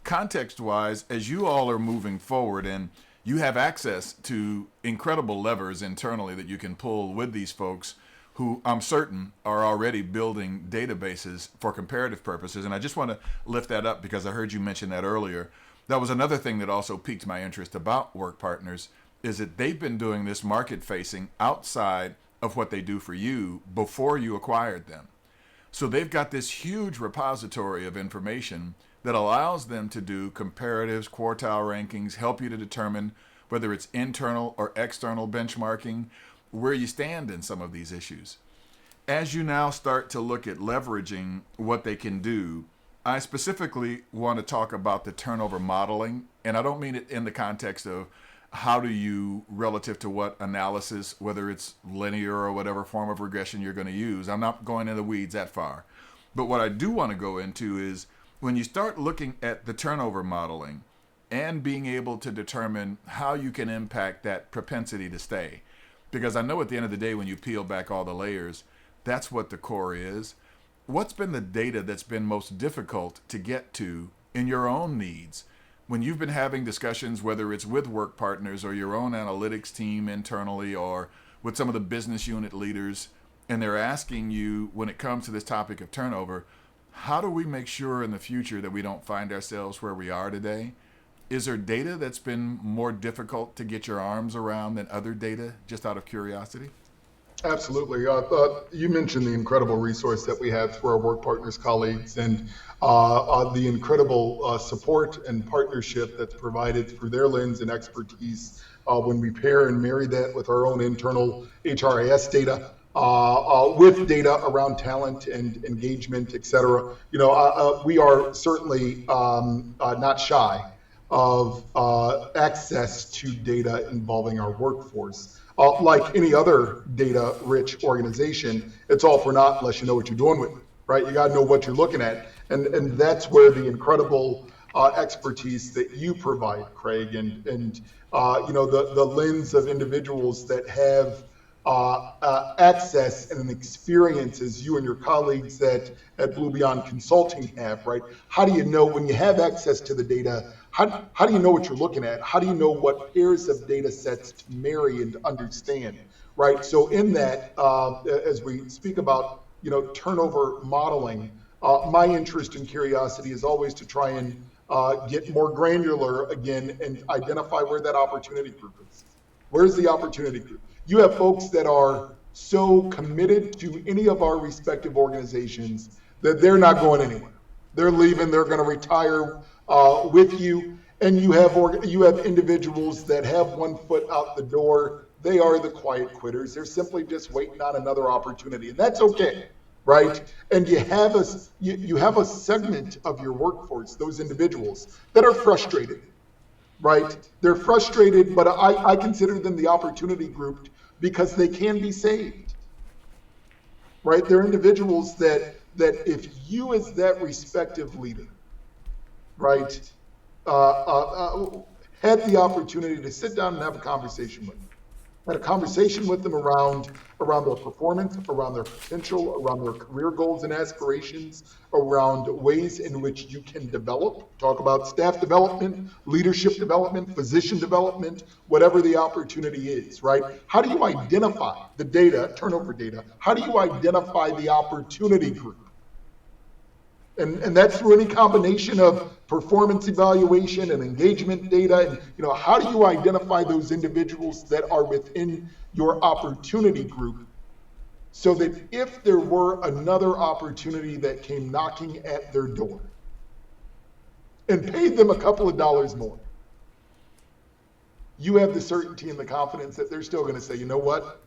Context-wise, as you all are moving forward and you have access to incredible levers internally that you can pull with these folks who I'm certain are already building databases for comparative purposes. And I just want to lift that up because I heard you mention that earlier. That was another thing that also piqued my interest about Work Partners, is that they've been doing this market facing outside of what they do for you before you acquired them. So they've got this huge repository of information that allows them to do comparatives, quartile rankings, help you to determine whether it's internal or external benchmarking, where you stand in some of these issues. As you now start to look at leveraging what they can do, I specifically want to talk about the turnover modeling, and I don't mean it in the context of how do you, relative to what analysis, whether it's linear or whatever form of regression you're going to use. I'm not going in the weeds that far. But what I do want to go into is when you start looking at the turnover modeling and being able to determine how you can impact that propensity to stay. Because I know at the end of the day, when you peel back all the layers, that's what the core is. What's been the data that's been most difficult to get to in your own needs? When you've been having discussions, whether it's with Work Partners or your own analytics team internally or with some of the business unit leaders, and they're asking you, when it comes to this topic of turnover, how do we make sure in the future that we don't find ourselves where we are today? Is there data that's been more difficult to get your arms around than other data, just out of curiosity? Absolutely. You mentioned the incredible resource that we have through our Work Partners colleagues, and the incredible support and partnership that's provided through their lens and expertise when we pair and marry that with our own internal HRIS data, with data around talent and engagement, et cetera. We are certainly not shy of access to data involving our workforce. Like any other data-rich organization, it's all for naught unless you know what you're doing with it, right? You got to know what you're looking at, and that's where the incredible expertise that you provide, Craig, and the lens of individuals that have access and an experience as you and your colleagues at Blue Beyond Consulting have, right? How do you know when you have access to the data? How do you know what you're looking at? How do you know what pairs of data sets to marry and to understand, right? So in that, as we speak about, turnover modeling, my interest and curiosity is always to try and get more granular again and identify where that opportunity group is. Where's the opportunity group? You have folks that are so committed to any of our respective organizations that they're not going anywhere. They're leaving, they're going to retire with you, and you have individuals that have one foot out the door. They are the quiet quitters. They're simply just waiting on another opportunity, and that's okay, right? And you have a segment of your workforce, those individuals that are frustrated, right? They're frustrated, but I consider them the opportunity group because they can be saved, right? They're individuals that if you as that respective leader, right, have had the opportunity to sit down and have a conversation with them. Had a conversation with them around their performance, around their potential, around their career goals and aspirations, around ways in which you can develop, talk about staff development, leadership development, physician development, whatever the opportunity is, right? How do you identify the data, turnover data? How do you identify the opportunity group? And that's through any combination of performance evaluation and engagement data. And how do you identify those individuals that are within your opportunity group so that if there were another opportunity that came knocking at their door and paid them a couple of dollars more, you have the certainty and the confidence that they're still going to say, you know what,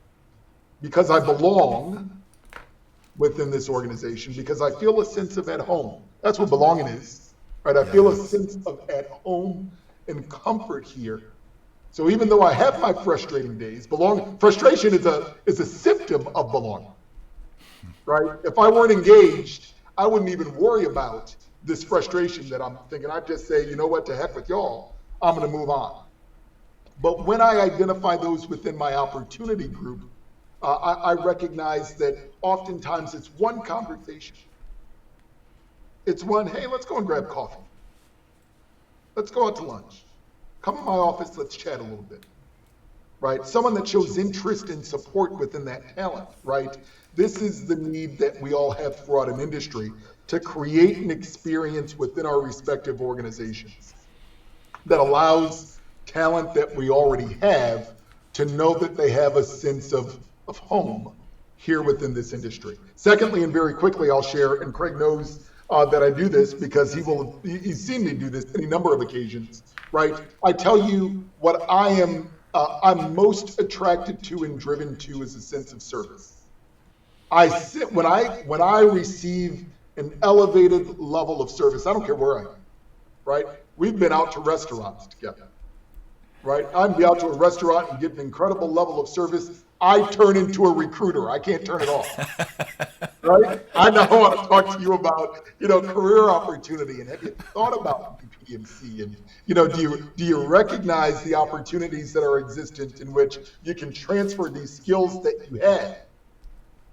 because I belong within this organization, because I feel a sense of at home. That's what belonging is, right? I feel a sense of at home and comfort here. So even though I have my frustrating days, frustration is a symptom of belonging, right? If I weren't engaged, I wouldn't even worry about this frustration that I'm thinking. I'd just say, you know what, to heck with y'all, I'm going to move on. But when I identify those within my opportunity group, I recognize that oftentimes it's one conversation. It's one, hey, let's go and grab coffee. Let's go out to lunch. Come in my office, let's chat a little bit, right? Someone that shows interest and support within that talent, right? This is the need that we all have throughout an industry to create an experience within our respective organizations that allows talent that we already have to know that they have a sense of home here within this industry. Secondly, and very quickly, I'll share, and Craig knows that I do this because he's seen me do this any number of occasions, right? I tell you what I'm most attracted to and driven to is a sense of service. When I receive an elevated level of service, I don't care where I am, right? We've been out to restaurants together, right? I'd be out to a restaurant and get an incredible level of service. I turn into a recruiter. I can't turn it off, right? I now want to talk to you about, career opportunity, and have you thought about PMC? And, do you recognize the opportunities that are existent in which you can transfer these skills that you have,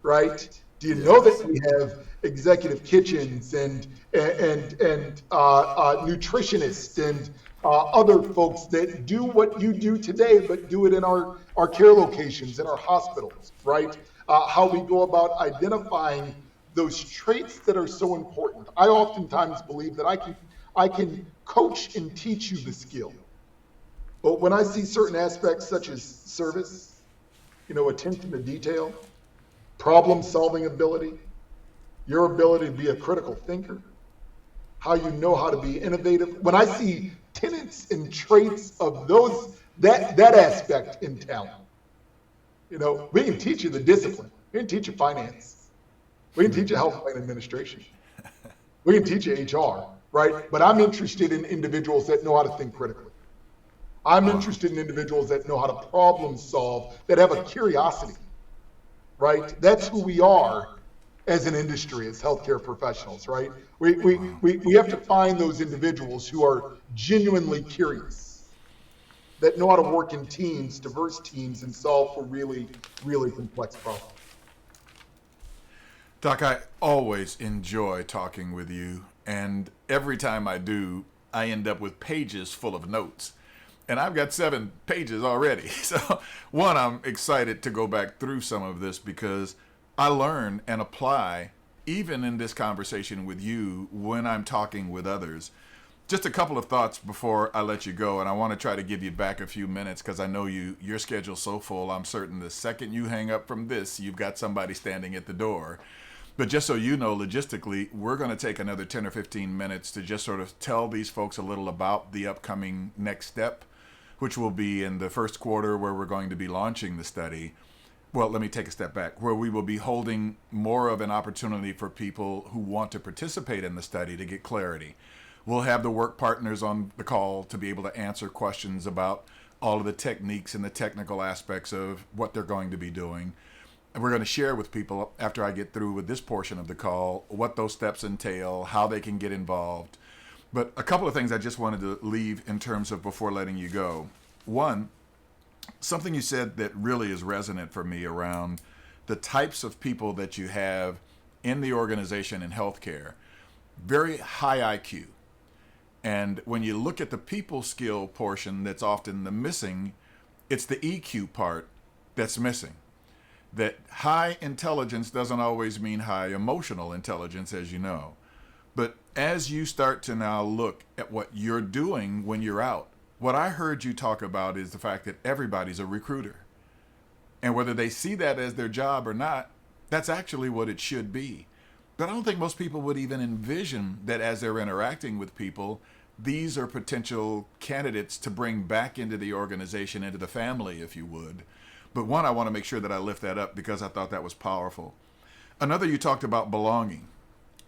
right? Do you know that we have executive kitchens and nutritionists and other folks that do what you do today, but do it in our care locations, in our hospitals, right? How we go about identifying those traits that are so important. I oftentimes believe that I can coach and teach you the skill. But when I see certain aspects such as service, attention to detail, problem-solving ability, your ability to be a critical thinker, how you know how to be innovative. When I see tenets and traits of that aspect in talent, we can teach you the discipline. We can teach you finance. We can teach you health plan administration. We can teach you HR, right? But I'm interested in individuals that know how to think critically. I'm interested in individuals that know how to problem solve, that have a curiosity, right? That's who we are as an industry, as healthcare professionals, right? We have to find those individuals who are genuinely curious, that know how to work in teams, diverse teams, and solve for really, really complex problems. Doc, I always enjoy talking with you, and every time I do, I end up with pages full of notes. And I've got 7 pages already. So, one, I'm excited to go back through some of this because I learn and apply, even in this conversation with you, when I'm talking with others. Just a couple of thoughts before I let you go, and I want to try to give you back a few minutes because I know your schedule's so full. I'm certain the second you hang up from this, you've got somebody standing at the door. But just so you know, logistically, we're going to take another 10 or 15 minutes to just sort of tell these folks a little about the upcoming next step, which will be in the first quarter where we're going to be launching the study. Well, let me take a step back, where we will be holding more of an opportunity for people who want to participate in the study to get clarity. We'll have the work partners on the call to be able to answer questions about all of the techniques and the technical aspects of what they're going to be doing. And we're going to share with people, after I get through with this portion of the call, what those steps entail, how they can get involved. But a couple of things I just wanted to leave in terms of before letting you go. One, something you said that really is resonant for me around the types of people that you have in the organization in healthcare. Very high IQ. And when you look at the people skill portion that's often the missing, it's the EQ part that's missing. That high intelligence doesn't always mean high emotional intelligence, as you know. But as you start to now look at what you're doing when you're out, what I heard you talk about is the fact that everybody's a recruiter. And whether they see that as their job or not, that's actually what it should be. But I don't think most people would even envision that as they're interacting with people, these are potential candidates to bring back into the organization, into the family, if you would. But one, I want to make sure that I lift that up because I thought that was powerful. Another, you talked about belonging.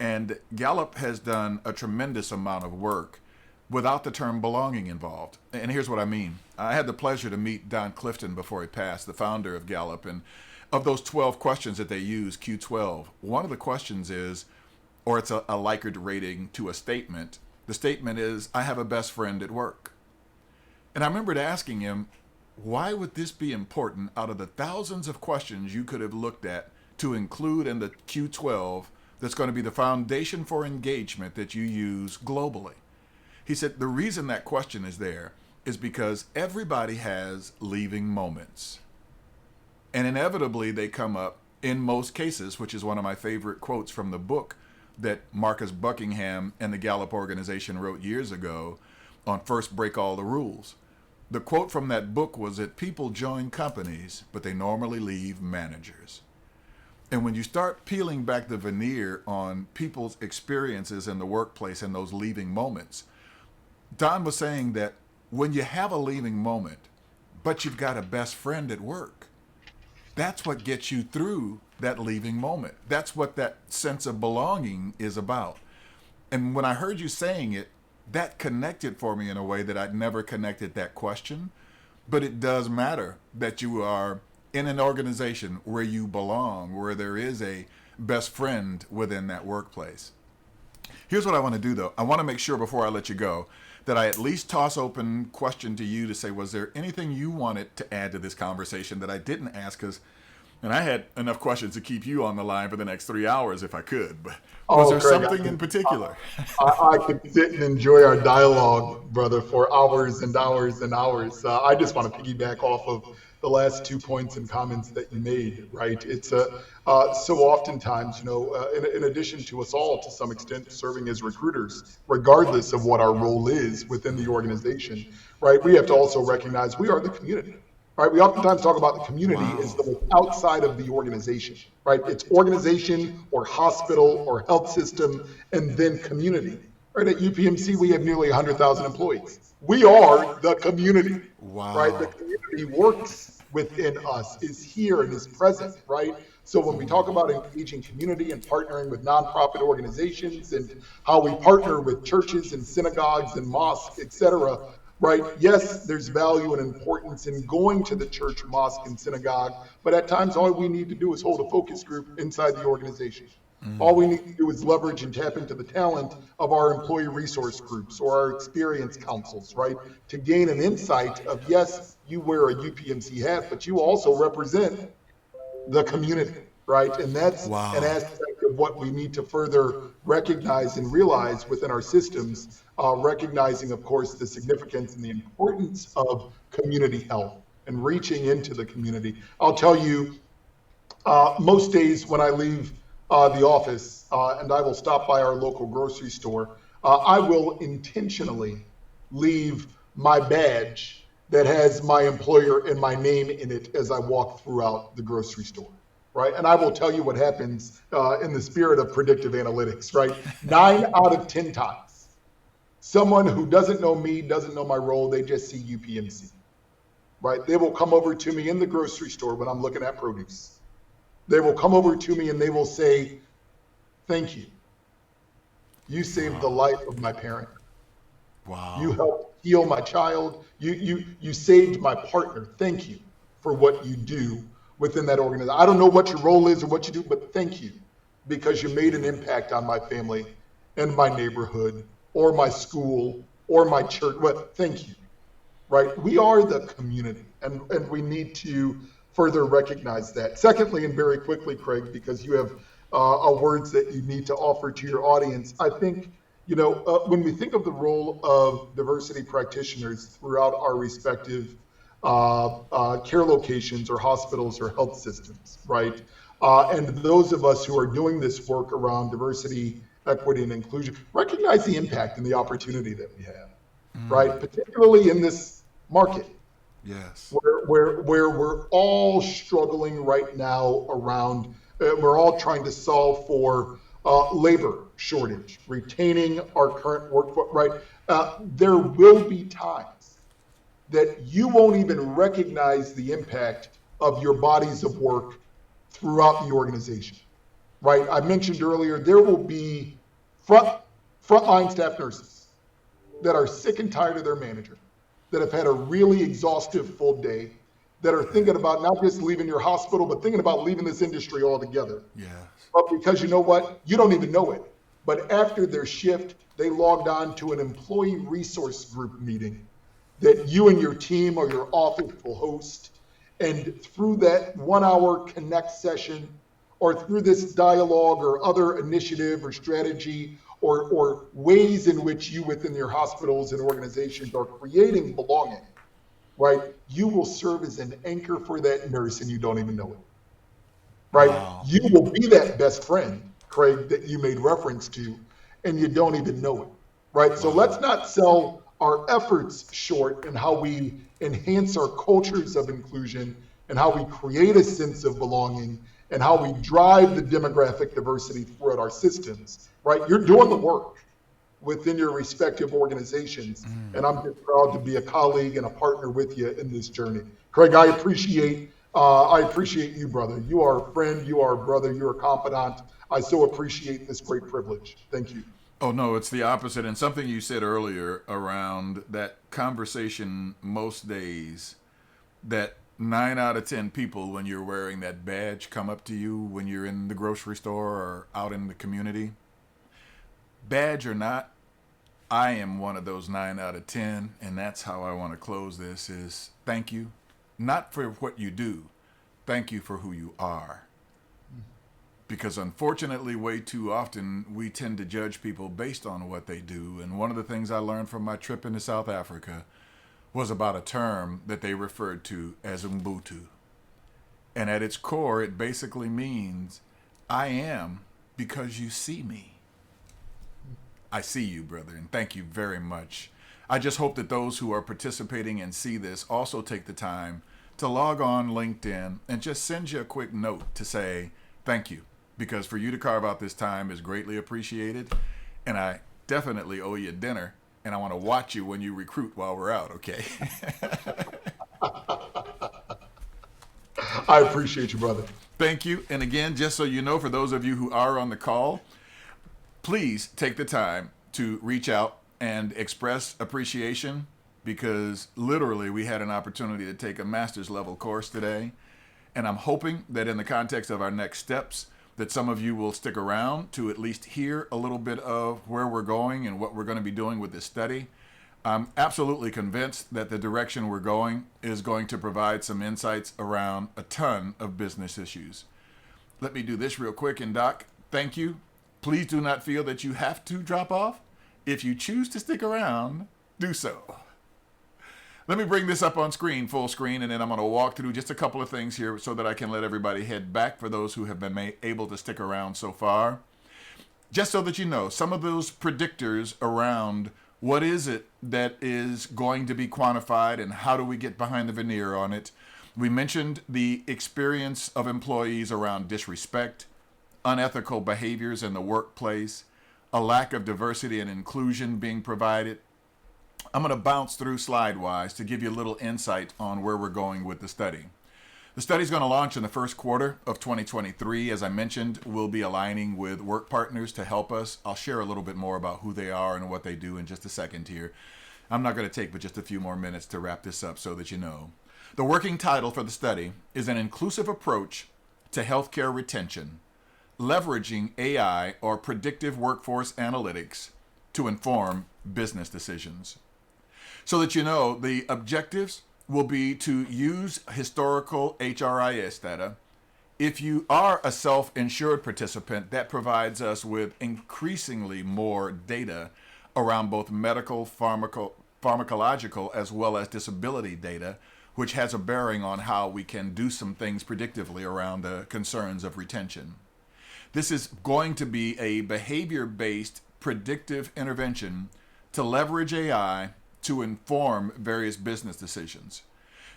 And Gallup has done a tremendous amount of work without the term belonging involved. And here's what I mean. I had the pleasure to meet Don Clifton before he passed, the founder of Gallup. And of those 12 questions that they use, Q12, one of the questions is, or it's a Likert rating to a statement. The statement is, I have a best friend at work. And I remembered asking him, why would this be important out of the thousands of questions you could have looked at to include in the Q12 that's going to be the foundation for engagement that you use globally? He said the reason that question is there is because everybody has leaving moments. And inevitably they come up in most cases, which is one of my favorite quotes from the book that Marcus Buckingham and the Gallup organization wrote years ago on First Break All the Rules. The quote from that book was that people join companies, but they normally leave managers. And when you start peeling back the veneer on people's experiences in the workplace and those leaving moments, Don was saying that when you have a leaving moment, but you've got a best friend at work, that's what gets you through that leaving moment. That's what that sense of belonging is about. And when I heard you saying it, that connected for me in a way that I'd never connected that question. But it does matter that you are in an organization where you belong, where there is a best friend within that workplace. Here's what I want to do, though. I want to make sure before I let you go that I at least toss open question to you to say, was there anything you wanted to add to this conversation that I didn't ask? And I had enough questions to keep you on the line for the next 3 hours if I could. But was there Craig, something in particular? I could sit and enjoy our dialogue, brother, for hours and hours and hours. I just want to piggyback off of the last 2 points and comments that you made, right? It's so oftentimes, in addition to us all, to some extent, serving as recruiters, regardless of what our role is within the organization, right? We have to also recognize we are the community. Right, we oftentimes talk about the community as the outside of the organization, right? It's organization or hospital or health system and then community. Right, at UPMC, we have nearly 100,000 employees. We are the community, right? The community works within us, is here and is present, right? So when we talk about engaging community and partnering with nonprofit organizations and how we partner with churches and synagogues and mosques, et cetera, right? Yes, there's value and importance in going to the church, mosque, and synagogue, but at times all we need to do is hold a focus group inside the organization. All we need to do is leverage and tap into the talent of our employee resource groups or our experience councils, right? To gain an insight of, yes, you wear a UPMC hat, but you also represent the community, right? And that's an aspect of what we need to further recognize and realize within our systems, recognizing, of course, the significance and the importance of community health and reaching into the community. I'll tell you, most days when I leave the office and I will stop by our local grocery store, I will intentionally leave my badge that has my employer and my name in it as I walk throughout the grocery store. Right. And I will tell you what happens in the spirit of predictive analytics, right? 9 out of 10 times, someone who doesn't know me, doesn't know my role, they just see UPMC, right? They will come over to me in the grocery store when I'm looking at produce. They will come over to me and they will say, thank you. You saved the life of my parent. Wow. You helped heal my child. You saved my partner. Thank you for what you do within that organization. I don't know what your role is or what you do, but thank you because you made an impact on my family and my neighborhood or my school or my church. Well, thank you, right? We are the community, and we need to further recognize that. Secondly, and very quickly, Craig, because you have words that you need to offer to your audience, I think, when we think of the role of diversity practitioners throughout our respective care locations or hospitals or health systems, right? And those of us who are doing this work around diversity, equity, and inclusion recognize the impact and the opportunity that we have, right? Particularly in this market Yes. where we're all struggling right now around, we're all trying to solve for labor shortage, retaining our current workforce, right? There will be times that you won't even recognize the impact of your bodies of work throughout the organization, right? I mentioned earlier, there will be frontline staff nurses that are sick and tired of their manager, that have had a really exhaustive full day, that are thinking about not just leaving your hospital, but thinking about leaving this industry altogether. Yes. But because you know what? You don't even know it. But after their shift, they logged on to an employee resource group meeting that you and your team or your office will host. And through that 1 hour connect session, or through this dialogue or other initiative or strategy, or ways in which you within your hospitals and organizations are creating belonging, right? You will serve as an anchor for that nurse and you don't even know it, right? Wow. You will be that best friend, Craig, that you made reference to, and you don't even know it, right? So Wow. let's not sell our efforts short in how we enhance our cultures of inclusion and how we create a sense of belonging and how we drive the demographic diversity throughout our systems, right? You're doing the work within your respective organizations, and I'm just proud to be a colleague and a partner with you in this journey. Craig, I appreciate you, brother. You are a friend, you are a brother, you're a confidant. I so appreciate this great privilege. Thank you. Oh, no, it's the opposite. And something you said earlier around that conversation most days, that 9 out of 10 people, when you're wearing that badge, come up to you when you're in the grocery store or out in the community. Badge or not, I am one of those 9 out of 10. And that's how I want to close this is thank you. Not for what you do. Thank you for who you are. Because unfortunately, way too often, we tend to judge people based on what they do. And one of the things I learned from my trip into South Africa was about a term that they referred to as Ubuntu. And at its core, it basically means I am because you see me. I see you, brother, and thank you very much. I just hope that those who are participating and see this also take the time to log on LinkedIn and just send you a quick note to say thank you. Because for you to carve out this time is greatly appreciated. And I definitely owe you dinner. And I want to watch you when you recruit while we're out, okay? I appreciate you, brother. Thank you. And again, just so you know, for those of you who are on the call, please take the time to reach out and express appreciation, because literally we had an opportunity to take a master's level course today. And I'm hoping that in the context of our next steps, that some of you will stick around to at least hear a little bit of where we're going and what we're going to be doing with this study. I'm absolutely convinced that the direction we're going is going to provide some insights around a ton of business issues. Let me do this real quick. And Doc, thank you. Please do not feel that you have to drop off. If you choose to stick around, do so. Let me bring this up on screen, full screen, and then I'm going to walk through just a couple of things here so that I can let everybody head back for those who have been able to stick around so far. Just so that you know, some of those predictors around what is it that is going to be quantified and how do we get behind the veneer on it. We mentioned the experience of employees around disrespect, unethical behaviors in the workplace, a lack of diversity and inclusion being provided. I'm going to bounce through slide-wise to give you a little insight on where we're going with the study. The study is going to launch in the first quarter of 2023. As I mentioned, we'll be aligning with work partners to help us. I'll share a little bit more about who they are and what they do in just a second here. I'm not going to take but just a few more minutes to wrap this up so that you know. The working title for the study is An Inclusive Approach to Healthcare Retention, Leveraging AI or Predictive Workforce Analytics to inform business decisions. So that you know, the objectives will be to use historical HRIS data. If you are a self-insured participant, that provides us with increasingly more data around both medical, pharmacological, as well as disability data, which has a bearing on how we can do some things predictively around the concerns of retention. This is going to be a behavior-based predictive intervention to leverage AI to inform various business decisions.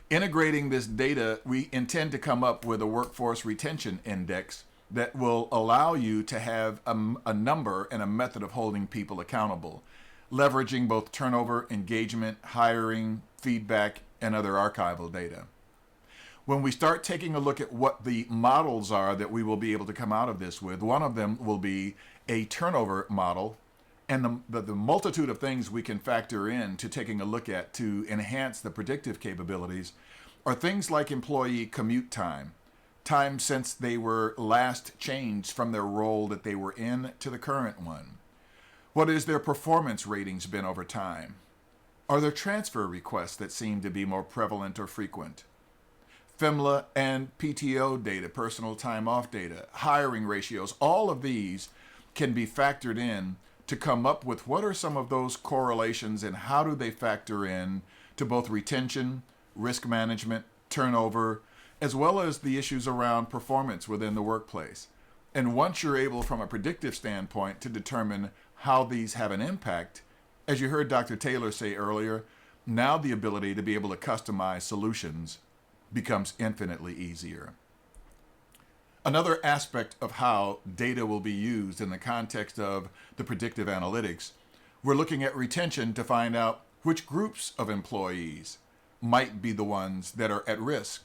Integrating this data, we intend to come up with a workforce retention index that will allow you to have a number and a method of holding people accountable, leveraging both turnover, engagement, hiring, feedback, and other archival data. When we start taking a look at what the models are that we will be able to come out of this with, one of them will be a turnover model, and the multitude of things we can factor in to taking a look at to enhance the predictive capabilities are things like employee commute time, time since they were last changed from their role that they were in to the current one. What is their performance ratings been over time? Are there transfer requests that seem to be more prevalent or frequent? FMLA and PTO data, personal time off data, hiring ratios, all of these can be factored in to come up with what are some of those correlations and how do they factor in to both retention, risk management, turnover, as well as the issues around performance within the workplace. And once you're able from a predictive standpoint to determine how these have an impact, as you heard Dr. Taylor say earlier, now the ability to be able to customize solutions becomes infinitely easier. Another aspect of how data will be used in the context of the predictive analytics, we're looking at retention to find out which groups of employees might be the ones that are at risk.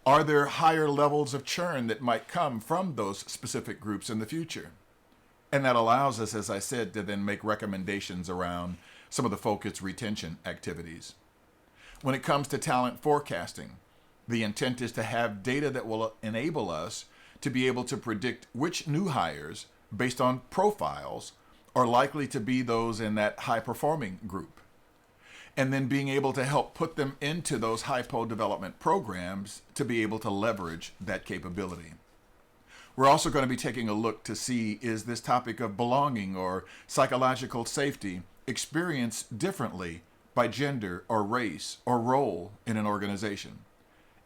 Are there higher levels of churn that might come from those specific groups in the future? And that allows us, as I said, to then make recommendations around some of the focused retention activities. When it comes to talent forecasting, the intent is to have data that will enable us to be able to predict which new hires, based on profiles, are likely to be those in that high-performing group. And then being able to help put them into those hypo development programs to be able to leverage that capability. We're also going to be taking a look to see, is this topic of belonging or psychological safety experienced differently by gender or race or role in an organization?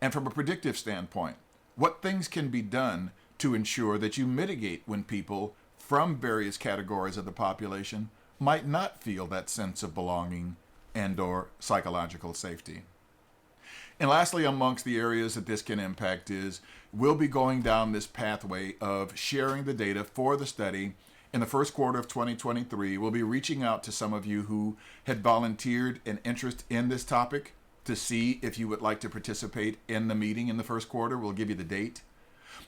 And from a predictive standpoint, what things can be done to ensure that you mitigate when people from various categories of the population might not feel that sense of belonging and or psychological safety? And lastly, amongst the areas that this can impact is we'll be going down this pathway of sharing the data for the study. In the first quarter of 2023, we'll be reaching out to some of you who had volunteered an interest in this topic to see if you would like to participate in the meeting in the first quarter. We'll give you the date.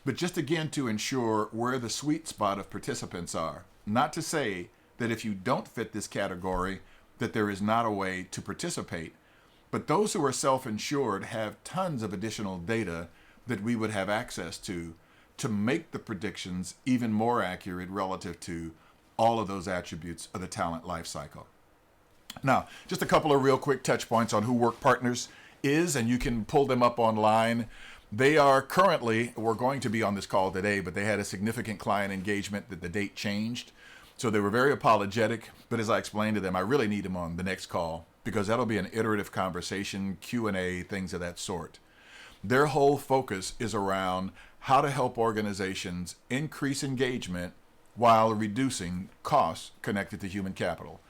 But just again to ensure where the sweet spot of participants are. Not to say that if you don't fit this category, that there is not a way to participate. But those who are self-insured have tons of additional data that we would have access to make the predictions even more accurate relative to all of those attributes of the talent life cycle. Now, just a couple of real quick touch points on who Work Partners is, and you can pull them up online. They are currently, we're going to be on this call today, but they had a significant client engagement that the date changed. So they were very apologetic, but as I explained to them, I really need them on the next call because that'll be an iterative conversation, Q&A, things of that sort. Their whole focus is around how to help organizations increase engagement while reducing costs connected to human capital.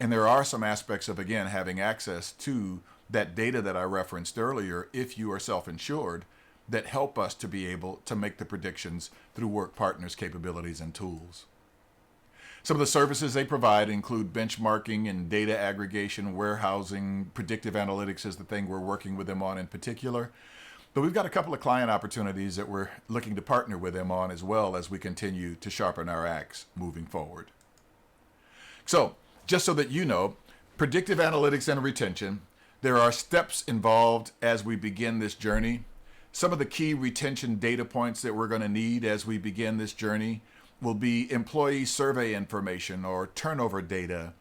And there are some aspects of, again, having access to that data that I referenced earlier, if you are self-insured, that help us to be able to make the predictions through Work Partners capabilities and tools. Some of the services they provide include benchmarking and data aggregation, warehousing. Predictive analytics is the thing we're working with them on in particular. But we've got a couple of client opportunities that we're looking to partner with them on as well as we continue to sharpen our axe moving forward. So, just so that you know, predictive analytics and retention, there are steps involved as we begin this journey. Some of the key retention data points that we're going to need as we begin this journey will be employee survey information or turnover data,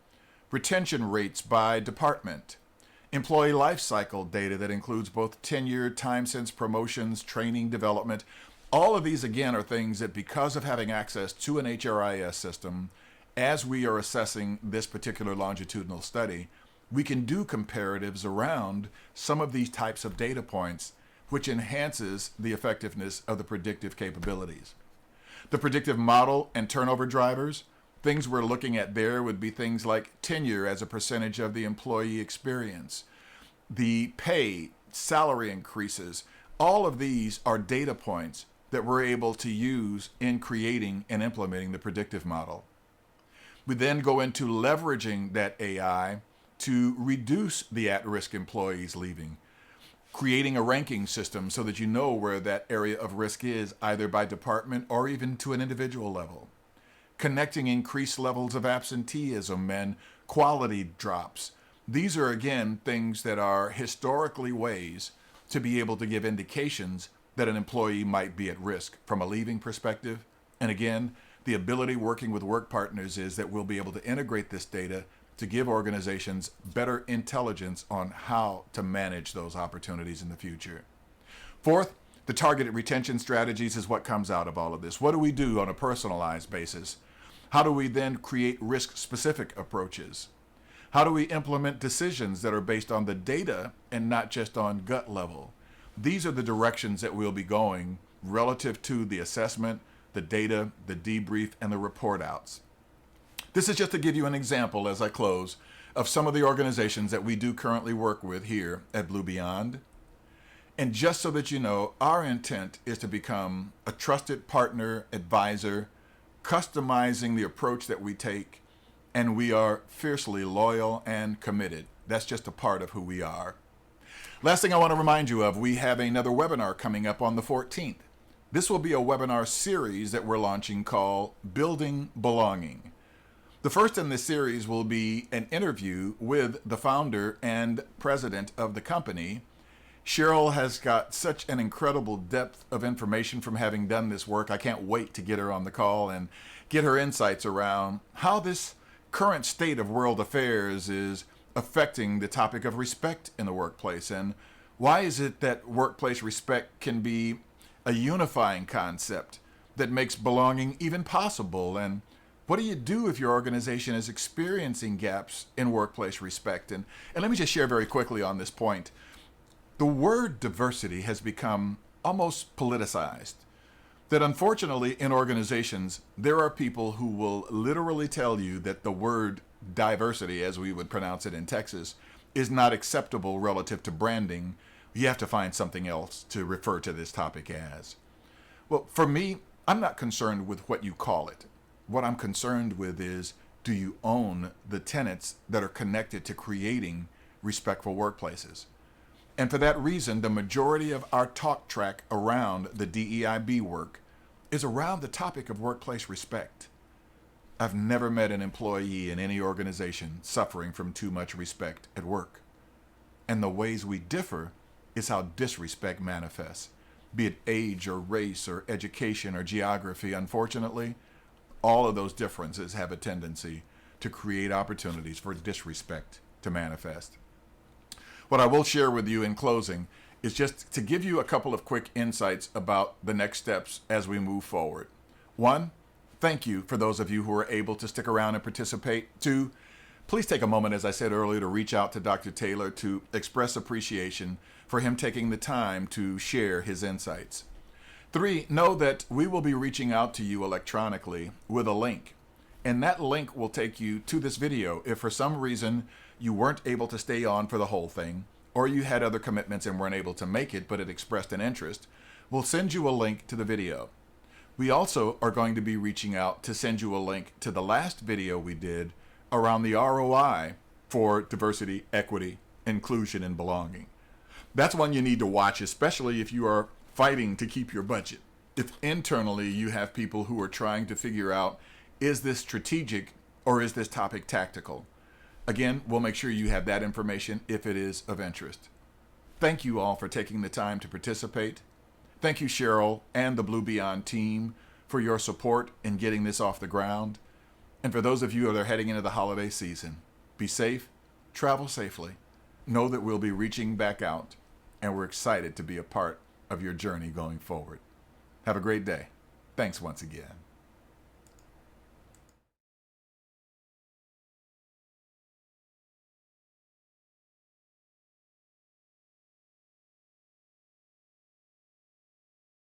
retention rates by department, employee life cycle data that includes both tenure, time since promotions, training, development. All of these, again, are things that because of having access to an HRIS system, as we are assessing this particular longitudinal study, we can do comparatives around some of these types of data points, which enhances the effectiveness of the predictive capabilities. The predictive model and turnover drivers, things we're looking at there would be things like tenure as a percentage of the employee experience, the pay, salary increases. All of these are data points that we're able to use in creating and implementing the predictive model. We then go into leveraging that AI to reduce the at-risk employees leaving, creating a ranking system so that you know where that area of risk is, either by department or even to an individual level, connecting increased levels of absenteeism and quality drops. These are, again, things that are historically ways to be able to give indications that an employee might be at risk from a leaving perspective. And again, the ability working with work partners is that we'll be able to integrate this data to give organizations better intelligence on how to manage those opportunities in the future. Fourth, the targeted retention strategies is what comes out of all of this. What do we do on a personalized basis? How do we then create risk-specific approaches? How do we implement decisions that are based on the data and not just on gut level? These are the directions that we'll be going relative to the assessment, the data, the debrief, and the report outs. This is just to give you an example as I close of some of the organizations that we do currently work with here at Blue Beyond. And just so that you know, our intent is to become a trusted partner, advisor, customizing the approach that we take, and we are fiercely loyal and committed. That's just a part of who we are. Last thing I want to remind you of, we have another webinar coming up on the 14th. This will be a webinar series that we're launching called Building Belonging. The first in this series will be an interview with the founder and president of the company. Cheryl has got such an incredible depth of information from having done this work. I can't wait to get her on the call and get her insights around how this current state of world affairs is affecting the topic of respect in the workplace, and why is it that workplace respect can be a unifying concept that makes belonging even possible, and what do you do if your organization is experiencing gaps in workplace respect? And let me just share very quickly on this point. The word diversity has become almost politicized. That unfortunately in organizations, there are people who will literally tell you that the word diversity, as we would pronounce it in Texas, is not acceptable relative to branding. You have to find something else to refer to this topic as. Well, for me, I'm not concerned with what you call it. What I'm concerned with is, do you own the tenets that are connected to creating respectful workplaces? And for that reason, the majority of our talk track around the DEIB work is around the topic of workplace respect. I've never met an employee in any organization suffering from too much respect at work. And the ways we differ is how disrespect manifests, be it age or race or education or geography. Unfortunately, all of those differences have a tendency to create opportunities for disrespect to manifest. What I will share with you in closing is just to give you a couple of quick insights about the next steps as we move forward. One, thank you for those of you who are able to stick around and participate. Two, please take a moment, as I said earlier, to reach out to Dr. Taylor to express appreciation for him taking the time to share his insights. Three, know that we will be reaching out to you electronically with a link, and that link will take you to this video. If for some reason you weren't able to stay on for the whole thing, or you had other commitments and weren't able to make it, but it expressed an interest, we'll send you a link to the video. We also are going to be reaching out to send you a link to the last video we did around the ROI for diversity, equity, inclusion, and belonging. That's one you need to watch, especially if you are fighting to keep your budget. If internally you have people who are trying to figure out, is this strategic or is this topic tactical? Again, we'll make sure you have that information if it is of interest. Thank you all for taking the time to participate. Thank you, Cheryl and the Blue Beyond team, for your support in getting this off the ground. And for those of you that are heading into the holiday season, be safe, travel safely. Know that we'll be reaching back out, and we're excited to be a part of your journey going forward. Have a great day. Thanks once again.